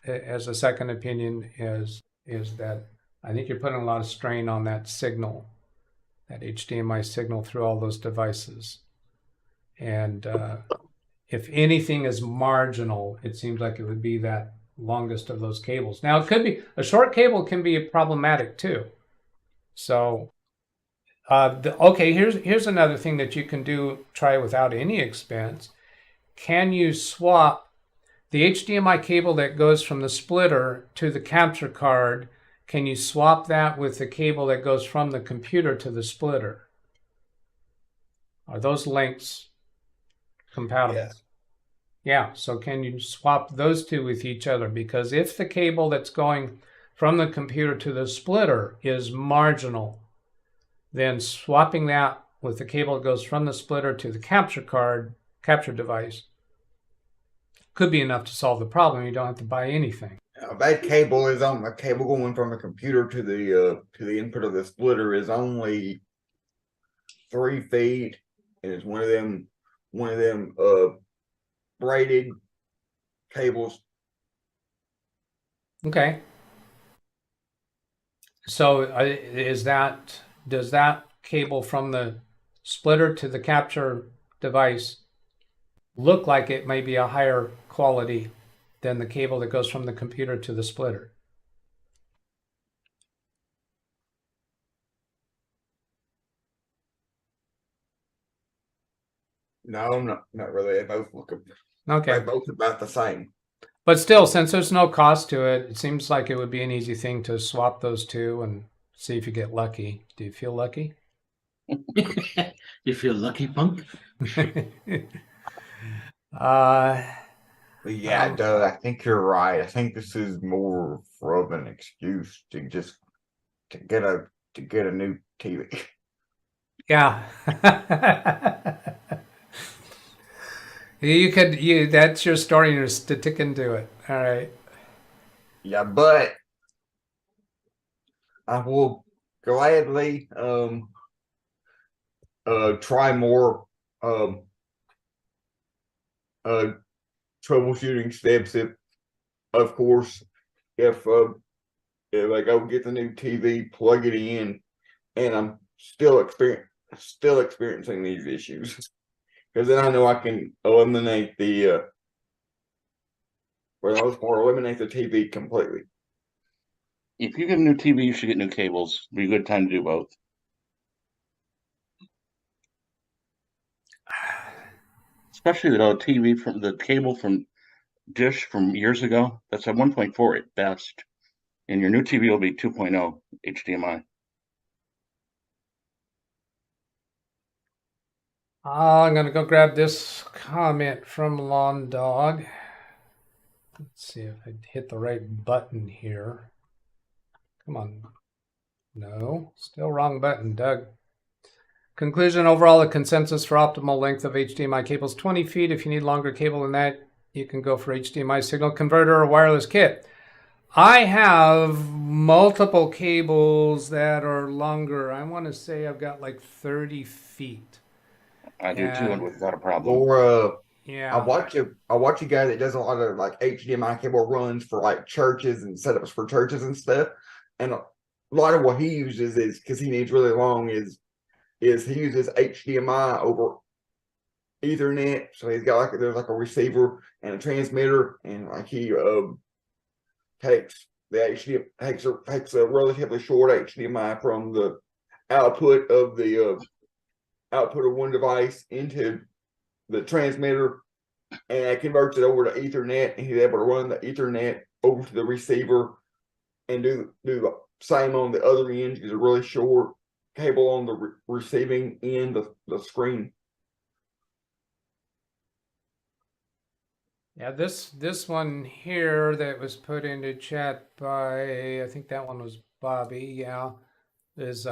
Speaker 1: as a second opinion, is that I think you're putting a lot of strain on that signal, that HDMI signal through all those devices. And if anything is marginal, it seems like it would be that longest of those cables. Now, it could be a short cable can be problematic too. So, okay, here's another thing that you can do, try without any expense. Can you swap the HDMI cable that goes from the splitter to the capture card? Can you swap that with the cable that goes from the computer to the splitter? Are those links compatible?
Speaker 2: Yes.
Speaker 1: Yeah, so can you swap those two with each other? Because if the cable that's going from the computer to the splitter is marginal, then swapping that with the cable that goes from the splitter to the capture device, could be enough to solve the problem. You don't have to buy anything.
Speaker 2: That cable is on the cable going from the computer to the input of the splitter is only 3 feet, and it's one of them braided cables.
Speaker 1: Okay. So does that cable from the splitter to the capture device look like it may be a higher quality than the cable that goes from the computer to the splitter?
Speaker 2: No, not really. They both
Speaker 1: Okay.
Speaker 2: they're both about the same.
Speaker 1: But still, since there's no cost to it, it seems like it would be an easy thing to swap those two and see if you get lucky. Do you feel lucky?
Speaker 6: You feel lucky, punk?
Speaker 2: But yeah, Doug, I think you're right. I think this is more of an excuse to get a new TV.
Speaker 1: Yeah. That's your story, you're sticking to it. All right.
Speaker 2: Yeah, but I will gladly try more troubleshooting steps if, of course, if I go get the new TV, plug it in, and I'm still experiencing these issues, because then I know I can eliminate the for the most part, eliminate the TV completely.
Speaker 4: If you get a new TV, you should get new cables. Be a good time to do both. Especially the TV from the cable from Dish from years ago. That's at 1.4 at best. And your new TV will be 2.0 HDMI.
Speaker 1: I'm going to go grab this comment from Lawn Dog. Let's see if I hit the right button here. Come on. No, still wrong button, Doug. Conclusion, overall, the consensus for optimal length of HDMI cables, 20 feet. If you need longer cable than that, you can go for HDMI signal converter or wireless kit. I have multiple cables that are longer. I want to say I've got like 30 feet.
Speaker 4: I do too, and we've got a problem.
Speaker 2: Or
Speaker 1: Yeah.
Speaker 2: I watch a guy that does a lot of like HDMI cable runs for like churches and setups for churches and stuff. And a lot of what he uses is, because he needs really long, is he uses HDMI over Ethernet. So he's got there's a receiver and a transmitter, and like he takes a relatively short HDMI from the output of one device into the transmitter, and it converts it over to Ethernet, and he's able to run the Ethernet over to the receiver and do the same on the other end. Use a really short cable on the receiving end of the screen.
Speaker 1: Yeah, this one here that was put into chat by, I think that one was Bobby, yeah, is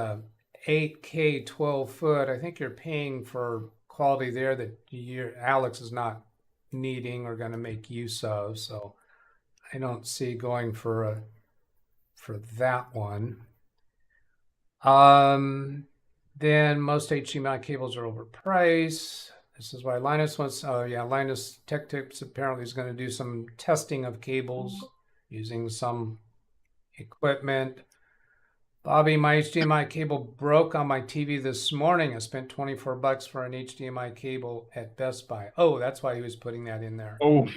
Speaker 1: 8K 12 foot. I think you're paying for quality there that Alex is not needing or going to make use of, so I don't see going for that one. Then most HDMI cables are overpriced. This is why Linus wants, Linus Tech Tips apparently is going to do some testing of cables using some equipment. Bobby, my HDMI cable broke on my TV this morning. I spent $24 for an HDMI cable at Best Buy. Oh, that's why he was putting that in there.
Speaker 5: Oh,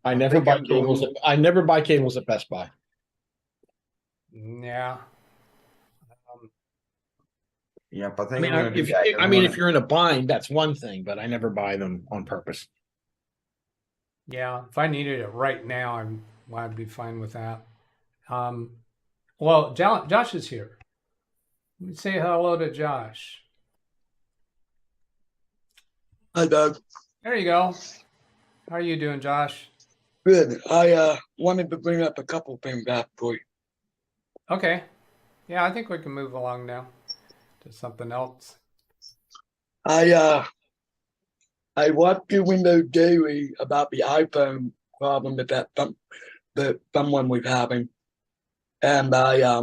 Speaker 5: I never buy cables. I never buy cables at Best Buy.
Speaker 1: Yeah.
Speaker 2: Yeah, but
Speaker 5: I mean, if you're in a bind, that's one thing, but I never buy them on purpose.
Speaker 1: Yeah, if I needed it right now, I'd be fine with that. Well, Josh is here. Let me say hello to Josh.
Speaker 3: Hi, Doug.
Speaker 1: There you go. How are you doing, Josh?
Speaker 3: Good. I wanted to bring up a couple things after you.
Speaker 1: Okay. Yeah, I think we can move along now to something else.
Speaker 3: I watched your window daily about the iPhone problem that someone was having, and I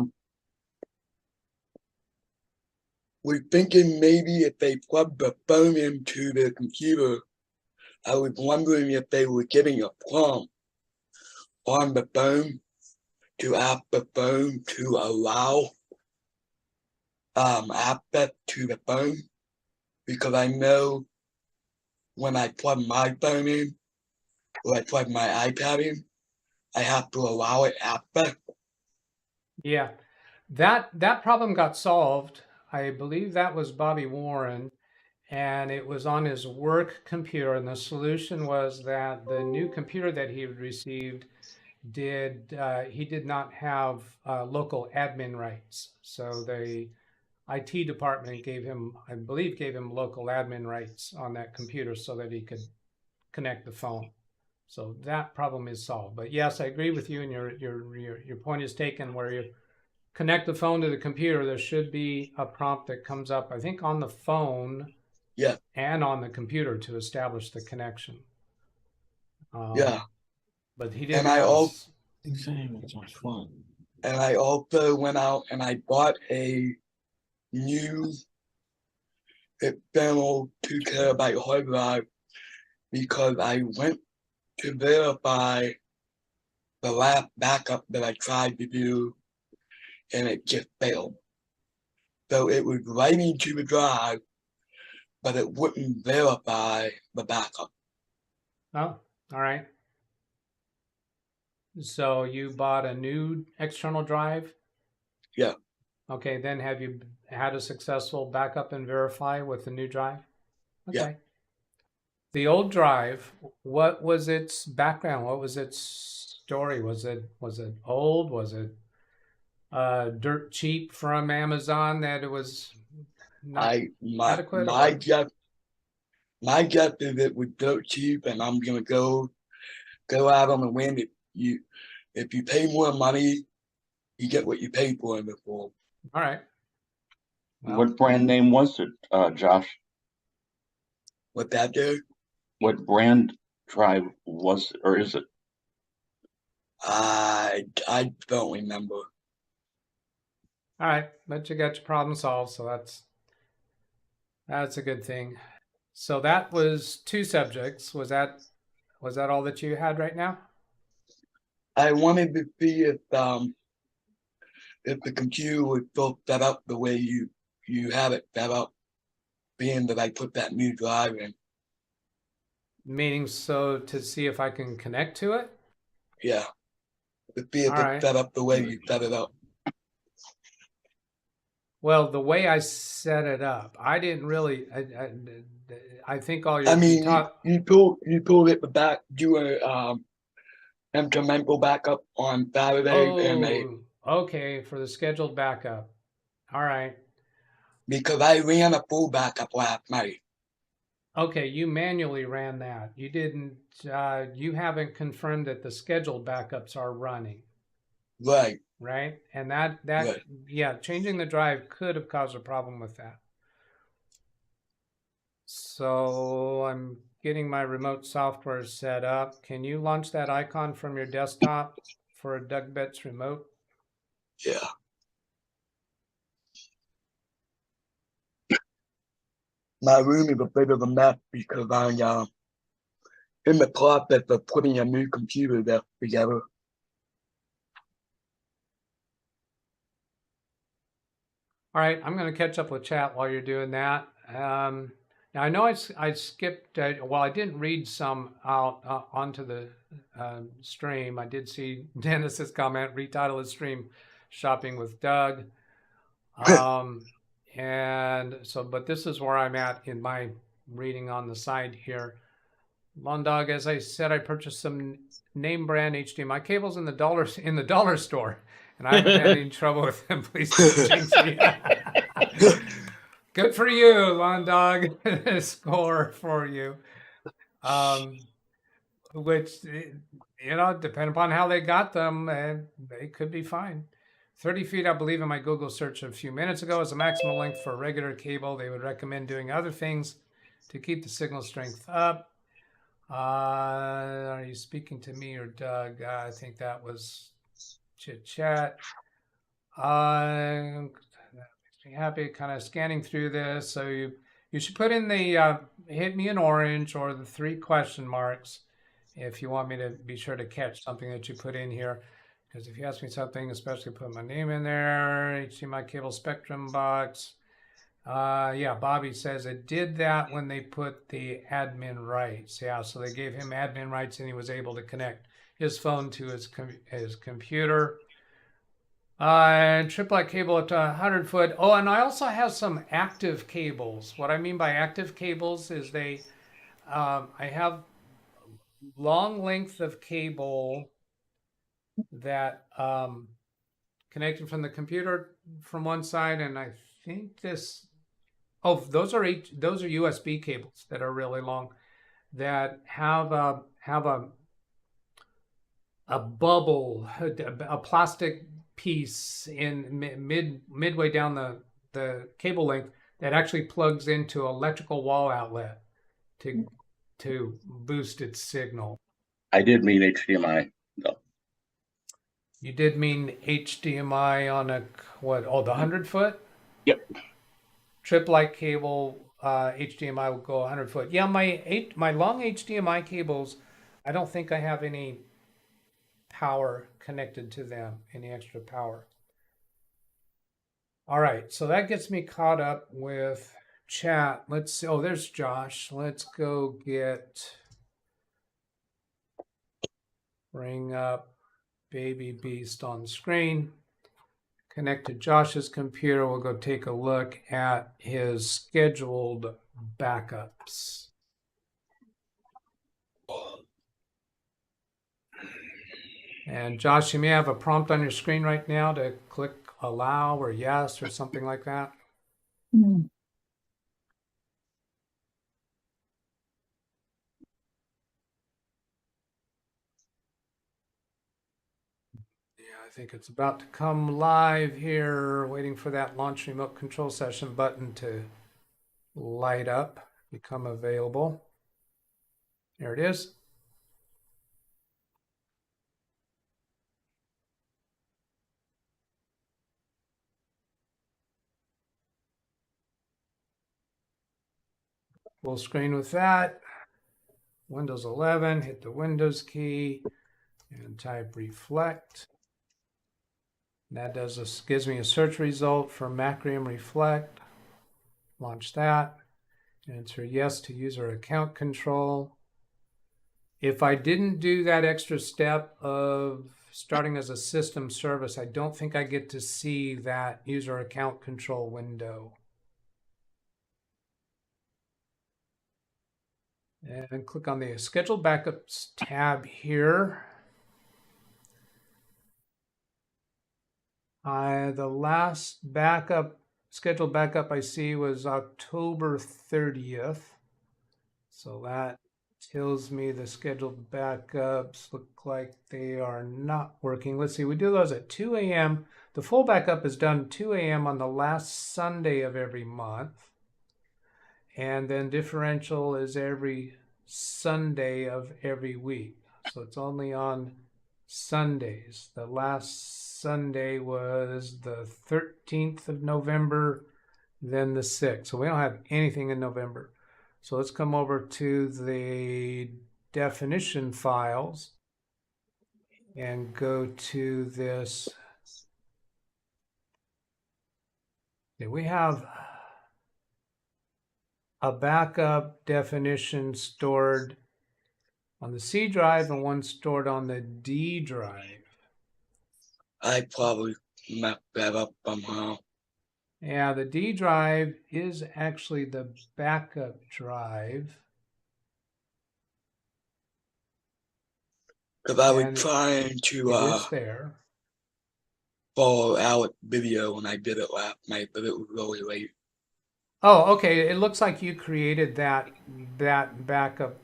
Speaker 3: was thinking maybe if they plugged the phone into the computer, I was wondering if they were getting a prompt on the phone to ask the phone to allow access to the phone, because I know when I plug my phone in or I plug my iPad in, I have to allow it access.
Speaker 1: Yeah, that problem got solved. I believe that was Bobby Warren, and it was on his work computer. And the solution was that the new computer that he had received he did not have local admin rights. So the IT department gave him local admin rights on that computer so that he could connect the phone. So that problem is solved. But yes, I agree with you, and your point is taken. Where you connect the phone to the computer, there should be a prompt that comes up, I think, on the phone,
Speaker 3: yeah,
Speaker 1: and on the computer to establish the connection.
Speaker 3: Yeah,
Speaker 1: but he didn't.
Speaker 3: And I also went out and I bought a new external 2 terabyte hard drive, because I went to verify the last backup that I tried to do, and it just failed. So it was writing to the drive, but it wouldn't verify the backup.
Speaker 1: Oh, all right. So you bought a new external drive?
Speaker 3: Yeah.
Speaker 1: Okay, then have you had a successful backup and verify with the new drive? Okay.
Speaker 3: Yeah.
Speaker 1: The old drive, what was its background? What was its story? Was it old? Was it dirt cheap from Amazon that it was not adequate?
Speaker 3: My guess is it was dirt cheap, and I'm gonna go out on a limb. If you pay more money, you get what you pay for it before.
Speaker 1: All right. Well,
Speaker 4: What brand name was it, Josh?
Speaker 3: What that do?
Speaker 4: What brand drive was it, or is it?
Speaker 3: I don't remember.
Speaker 1: all right, but you got your problem solved, so that's a good thing. So that was 2 subjects. Was that all that you had right now?
Speaker 3: I wanted to see if the computer was still set up the way you have it set up, being that I put that new drive in.
Speaker 1: Meaning, so to see if I can connect to it?
Speaker 3: Yeah. To see if
Speaker 1: All right.
Speaker 3: it's set up the way you set it up.
Speaker 1: Well, the way I set it up, I didn't really. I think all your.
Speaker 3: I mean, you told it to back do a incremental backup on Saturday, and
Speaker 1: okay, for the scheduled backup. All right.
Speaker 3: because I ran a full backup last night.
Speaker 1: Okay, you manually ran that. You didn't. You haven't confirmed that the scheduled backups are running.
Speaker 3: Right.
Speaker 1: Right, and that
Speaker 3: right.
Speaker 1: Yeah, changing the drive could have caused a problem with that. So I'm getting my remote software set up. Can you launch that icon from your desktop for a DougBetts remote?
Speaker 3: Yeah. My room is a bit of a mess because I'm in the process of putting a new computer desk together.
Speaker 1: All right, I'm going to catch up with chat while you're doing that. Now I know I skipped. Well, I didn't read some out onto the stream. I did see Dennis's comment. Retitle his stream, "Shopping with Doug." And so, but this is where I'm at in my reading on the side here. Londog, as I said, I purchased some name brand HDMI cables in the dollar store, and I haven't had any trouble with them. Please change me. Good for you, Londog. Score for you. Which, depending upon how they got them, they could be fine. 30 feet, I believe, in my Google search a few minutes ago is the maximum length for a regular cable. They would recommend doing other things to keep the signal strength up. Are you speaking to me or Doug? I think that was chit chat. That makes me happy. Kind of scanning through this. So you should put in the hit me an orange or the 3 question marks if you want me to be sure to catch something that you put in here. Because if you ask me something, especially put my name in there, HDMI cable spectrum box. Yeah, Bobby says it did that when they put the admin rights. Yeah, so they gave him admin rights and he was able to connect his phone to his computer. Triplet cable up to 100 foot. Oh, and I also have some active cables. What I mean by active cables is I have long length of cable that connected from the computer from one side, and I think those are USB cables that are really long that have a bubble, a plastic piece in midway down the cable length that actually plugs into electrical wall outlet to boost its signal.
Speaker 4: I did mean HDMI, though.
Speaker 1: You did mean HDMI on the 100 foot?
Speaker 4: Yep.
Speaker 1: Trip-like cable, HDMI will go 100 foot. Yeah, my long HDMI cables, I don't think I have any power connected to them, any extra power. All right, so that gets me caught up with chat. Let's see. Oh, there's Josh. Let's go bring up Baby Beast on the screen. Connect to Josh's computer. We'll go take a look at his scheduled backups. And Josh, you may have a prompt on your screen right now to click allow or yes or something like that.
Speaker 7: Mm.
Speaker 1: Yeah, I think it's about to come live here, waiting for that launch remote control session button to light up, become available. There it is. Full screen with that. Windows 11, hit the Windows key and type Reflect. That gives me a search result for Macrium Reflect. Launch that. Answer yes to user account control. If I didn't do that extra step of starting as a system service, I don't think I get to see that user account control window. And click on the Scheduled Backups tab here. The last scheduled backup I see was October 30th. So that tells me the scheduled backups look like they are not working. Let's see, we do those at 2 a.m. The full backup is done 2 a.m. on the last Sunday of every month. And then differential is every Sunday of every week. So it's only on Sundays. The last Sunday was the 13th of November, then the 6th. So we don't have anything in November. So let's come over to the definition files and go to this. Okay, we have a backup definition stored on the C drive and one stored on the D drive.
Speaker 3: I probably messed that up somehow.
Speaker 1: Yeah, the D drive is actually the backup drive.
Speaker 3: Because I was
Speaker 1: And
Speaker 3: trying to
Speaker 1: it is there.
Speaker 3: follow Alex's video when I did it last night, but it was really late.
Speaker 1: Oh, okay. It looks like you created that backup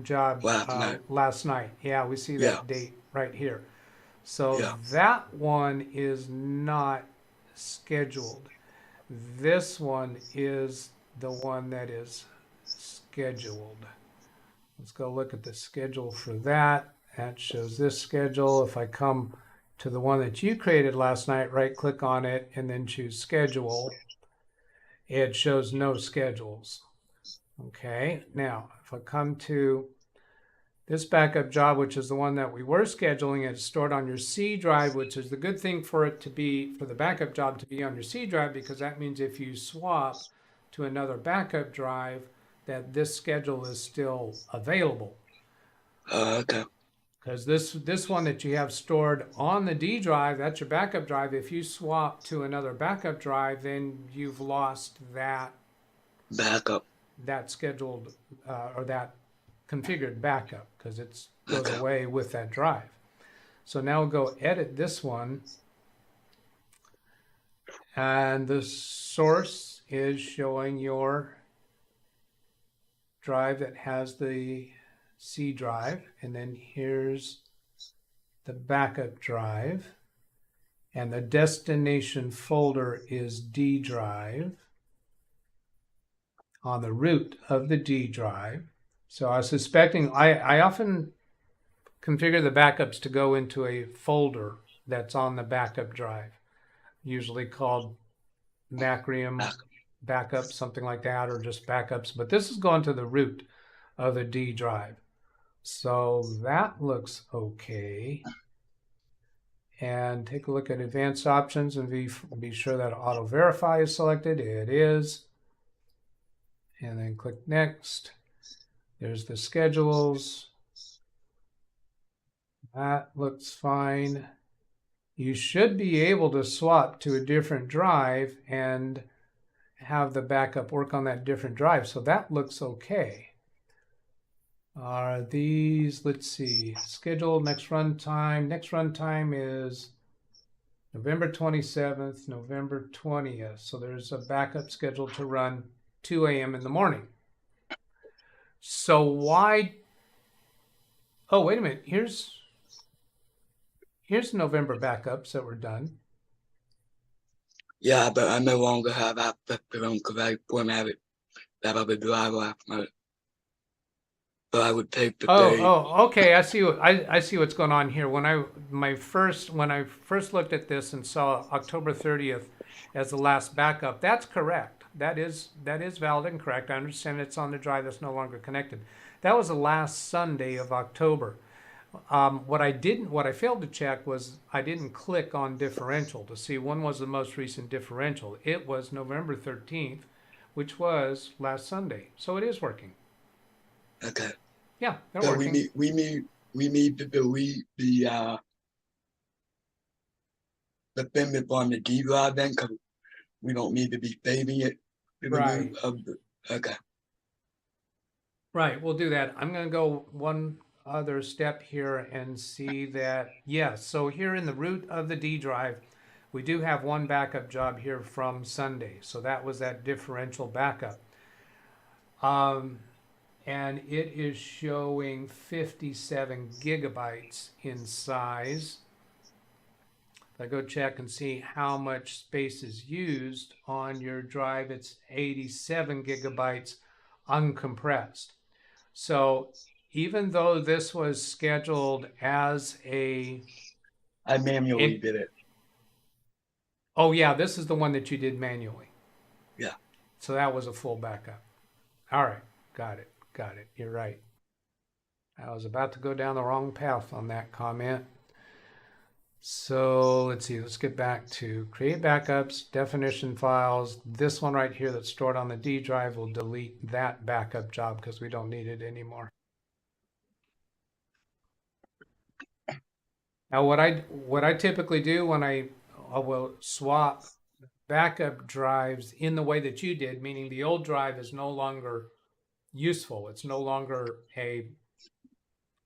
Speaker 1: job
Speaker 3: Last night.
Speaker 1: Yeah, we see that
Speaker 3: Yeah.
Speaker 1: date right here. So
Speaker 3: Yeah.
Speaker 1: that one is not scheduled. This one is the one that is scheduled. Let's go look at the schedule for that. That shows this schedule. If I come to the one that you created last night, right click on it and then choose schedule. It shows no schedules. Okay, now if I come to this backup job, which is the one that we were scheduling, it's stored on your C drive, which is the good thing for it to be, for the backup job to be on your C drive, because that means if you swap to another backup drive, that this schedule is still available.
Speaker 3: Okay.
Speaker 1: Because this one that you have stored on the D drive, that's your backup drive. If you swap to another backup drive, then you've lost that
Speaker 3: Backup.
Speaker 1: that scheduled or that configured backup, because it goes away with that drive. So now we'll go edit this one. And the source is showing your drive that has the C drive, and then here's the backup drive, and the destination folder is D drive on the root of the D drive. So I was suspecting, I often configure the backups to go into a folder that's on the backup drive, usually called Macrium backup, something like that, or just backups, but this is going to the root of the D drive. So that looks okay. and take a look at advanced options and be sure that auto verify is selected. It is. And then click next. There's the schedules. That looks fine. You should be able to swap to a different drive and have the backup work on that different drive. So that looks okay. Are these, let's see, scheduled next runtime. Next runtime is November 27th, November 20th. So there's a backup scheduled to run 2 a.m. in the morning. So why? Oh, wait a minute. Here's November backups that were done.
Speaker 3: Yeah, but I no longer have access to them because I formatted that other drive last night. So I would take the day.
Speaker 1: Oh, okay. I see what's going on here. When I first looked at this and saw October 30th as the last backup, that's correct. That is valid and correct. I understand it's on the drive that's no longer connected. That was the last Sunday of October. What I failed to check was I didn't click on differential to see when was the most recent differential. It was November 13th, which was last Sunday. So it is working.
Speaker 3: Okay.
Speaker 1: Yeah, they're
Speaker 3: So
Speaker 1: working.
Speaker 3: we need to delete the thing that's on the D drive then, because we don't need to be saving it to the
Speaker 1: Right.
Speaker 3: root of the. Okay.
Speaker 1: Right, we'll do that. I'm going to go one other step here and see that, yes, so here in the root of the D drive, we do have one backup job here from Sunday. So that was that differential backup. And it is showing 57 gigabytes in size. If I go check and see how much space is used on your drive, it's 87 gigabytes uncompressed. So even though this was scheduled as a...
Speaker 3: I manually did it.
Speaker 1: Oh yeah, this is the one that you did manually.
Speaker 3: Yeah.
Speaker 1: So that was a full backup. All right, got it. You're right. I was about to go down the wrong path on that comment. So let's see, let's get back to create backups, definition files. This one right here that's stored on the D drive will delete that backup job because we don't need it anymore. Now what I typically do when I will swap backup drives in the way that you did, meaning the old drive is no longer useful. It's no longer a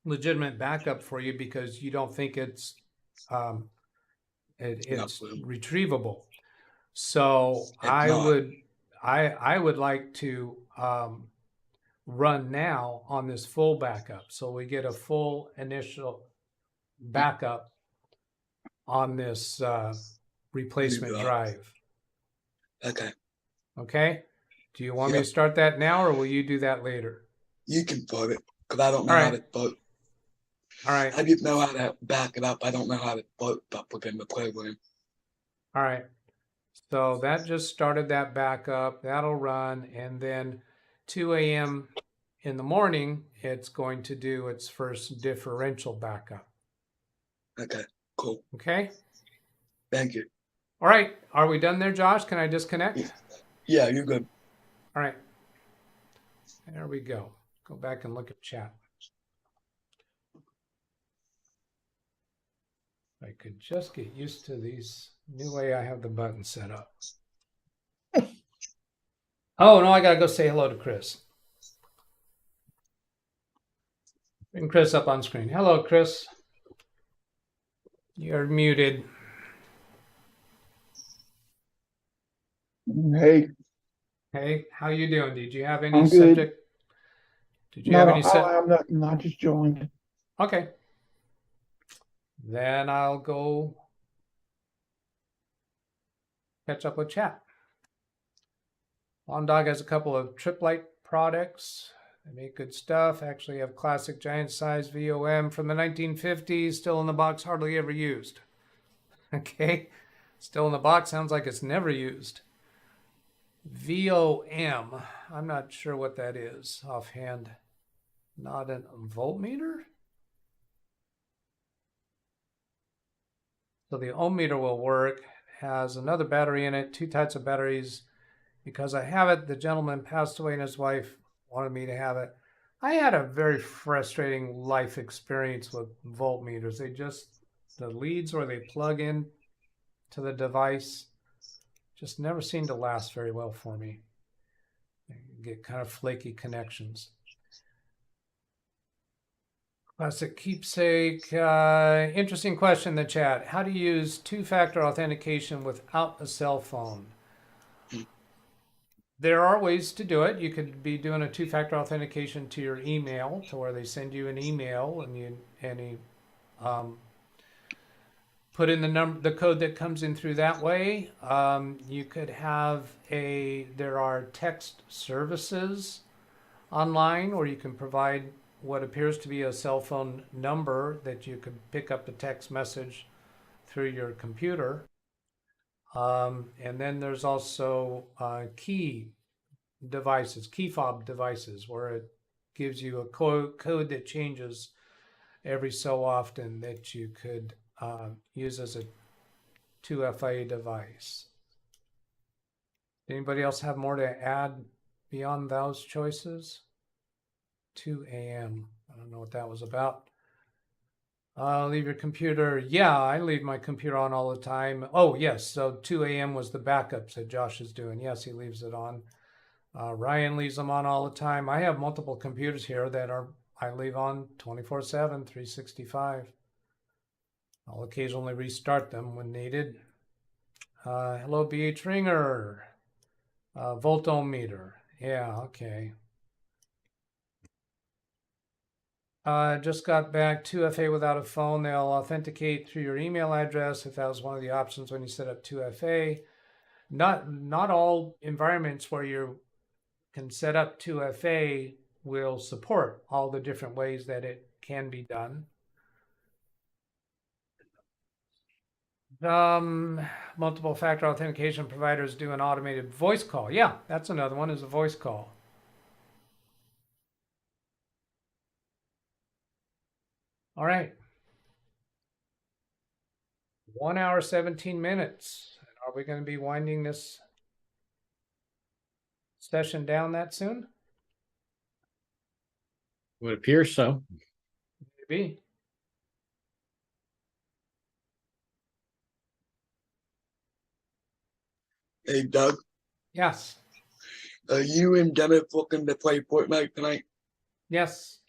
Speaker 1: legitimate backup for you because you don't think it's retrievable. So I would like to run now on this full backup. So we get a full initial backup on this replacement drive.
Speaker 3: Okay.
Speaker 1: Do you want me to start that now or will you do that later?
Speaker 3: You can put it because I don't know how to put.
Speaker 1: All right.
Speaker 3: I just know how to back it up. I don't know how to put up within the program.
Speaker 1: All right. So that just started that backup. That'll run. And then 2 a.m. in the morning, it's going to do its first differential backup.
Speaker 3: Okay, cool.
Speaker 1: Okay.
Speaker 3: Thank you.
Speaker 1: All right. Are we done there, Josh? Can I disconnect?
Speaker 3: Yeah, you're good.
Speaker 1: All right. There we go. Go back and look at chat. I could just get used to these new way I have the button set up. Oh, no, I got to go say hello to Chris. Bring Chris up on screen. Hello, Chris. You're muted.
Speaker 7: Hey.
Speaker 1: Hey, how you doing? Did you have any
Speaker 7: I'm
Speaker 1: subject?
Speaker 7: good.
Speaker 1: Did you have any
Speaker 7: I'm not just joined.
Speaker 1: Okay. Then I'll go catch up with chat. Lawn Dog has a couple of Trip Light products. They make good stuff. Actually have classic giant size VOM from the 1950s, still in the box, hardly ever used. Okay. Still in the box, sounds like it's never used. VOM, I'm not sure what that is offhand. Not a voltmeter? So the ohm meter will work, has another battery in it, 2 types of batteries. Because I have it, the gentleman passed away and his wife wanted me to have it. I had a very frustrating life experience with voltmeters. The leads where they plug in to the device just never seem to last very well for me. I get kind of flaky connections. Classic Keepsake. Interesting question in the chat. How to use two-factor authentication without a cell phone? There are ways to do it. You could be doing a two-factor authentication to your email, to where they send you an email and you put in the code that comes in through that way. You could have there are text services online, or you can provide what appears to be a cell phone number that you could pick up a text message through your computer. And then there's also key fob devices, where it gives you a code that changes every so often, that you could use as a 2FA device. Anybody else have more to add beyond those choices? 2 a.m. I don't know what that was about. Leave your computer. Yeah, I leave my computer on all the time. Oh, yes. So 2 a.m. was the backups that Josh is doing. Yes, he leaves it on. Ryan leaves them on all the time. I have multiple computers here that I leave on 24/7, 365. I'll occasionally restart them when needed. Hello, BH Ringer. Volt ohm meter. Yeah, okay. Just got back. 2FA without a phone. They'll authenticate through your email address, if that was one of the options when you set up 2FA. Not all environments where you can set up 2FA will support all the different ways that it can be done. Multiple factor authentication providers do an automated voice call. Yeah, that's another one, is a voice call. All right. 1 hour, 17 minutes. Are we going to be winding this session down that soon?
Speaker 5: Would appear so.
Speaker 1: Maybe.
Speaker 3: Hey, Doug,
Speaker 1: Yes.
Speaker 3: are you and Dennis looking to play Fortnite tonight?
Speaker 1: Yes.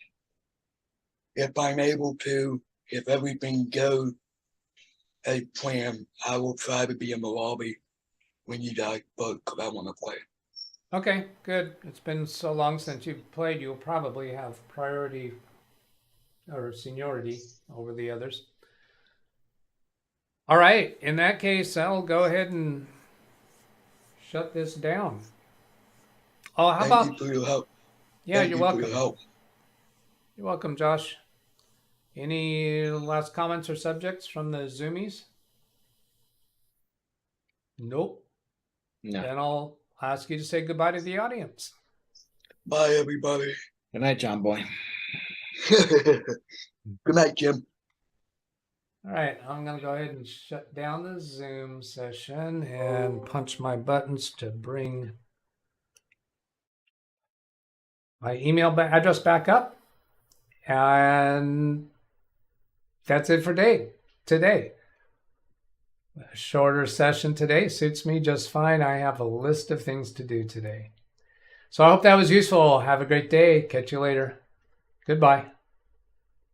Speaker 3: If I'm able to, if everything goes as planned, I will try to be in the lobby when you guys book, because I want to play.
Speaker 1: Okay, good. It's been so long since you've played, you'll probably have priority or seniority over the others. All right. In that case, I'll go ahead and shut this down. Oh, how about...
Speaker 3: Thank you for your help.
Speaker 1: Yeah,
Speaker 3: Thank
Speaker 1: you're
Speaker 3: you
Speaker 1: welcome.
Speaker 3: For your help.
Speaker 1: You're welcome, Josh. Any last comments or subjects from the Zoomies? Nope.
Speaker 5: No.
Speaker 1: Then I'll ask you to say goodbye to the audience.
Speaker 3: Bye, everybody.
Speaker 5: Good night, John Boy.
Speaker 3: Good night, Jim.
Speaker 1: All right, I'm going to go ahead and shut down the Zoom session and punch my buttons to bring my email address back up. And that's it for today. A shorter session today suits me just fine. I have a list of things to do today. So I hope that was useful. Have a great day. Catch you later. Goodbye.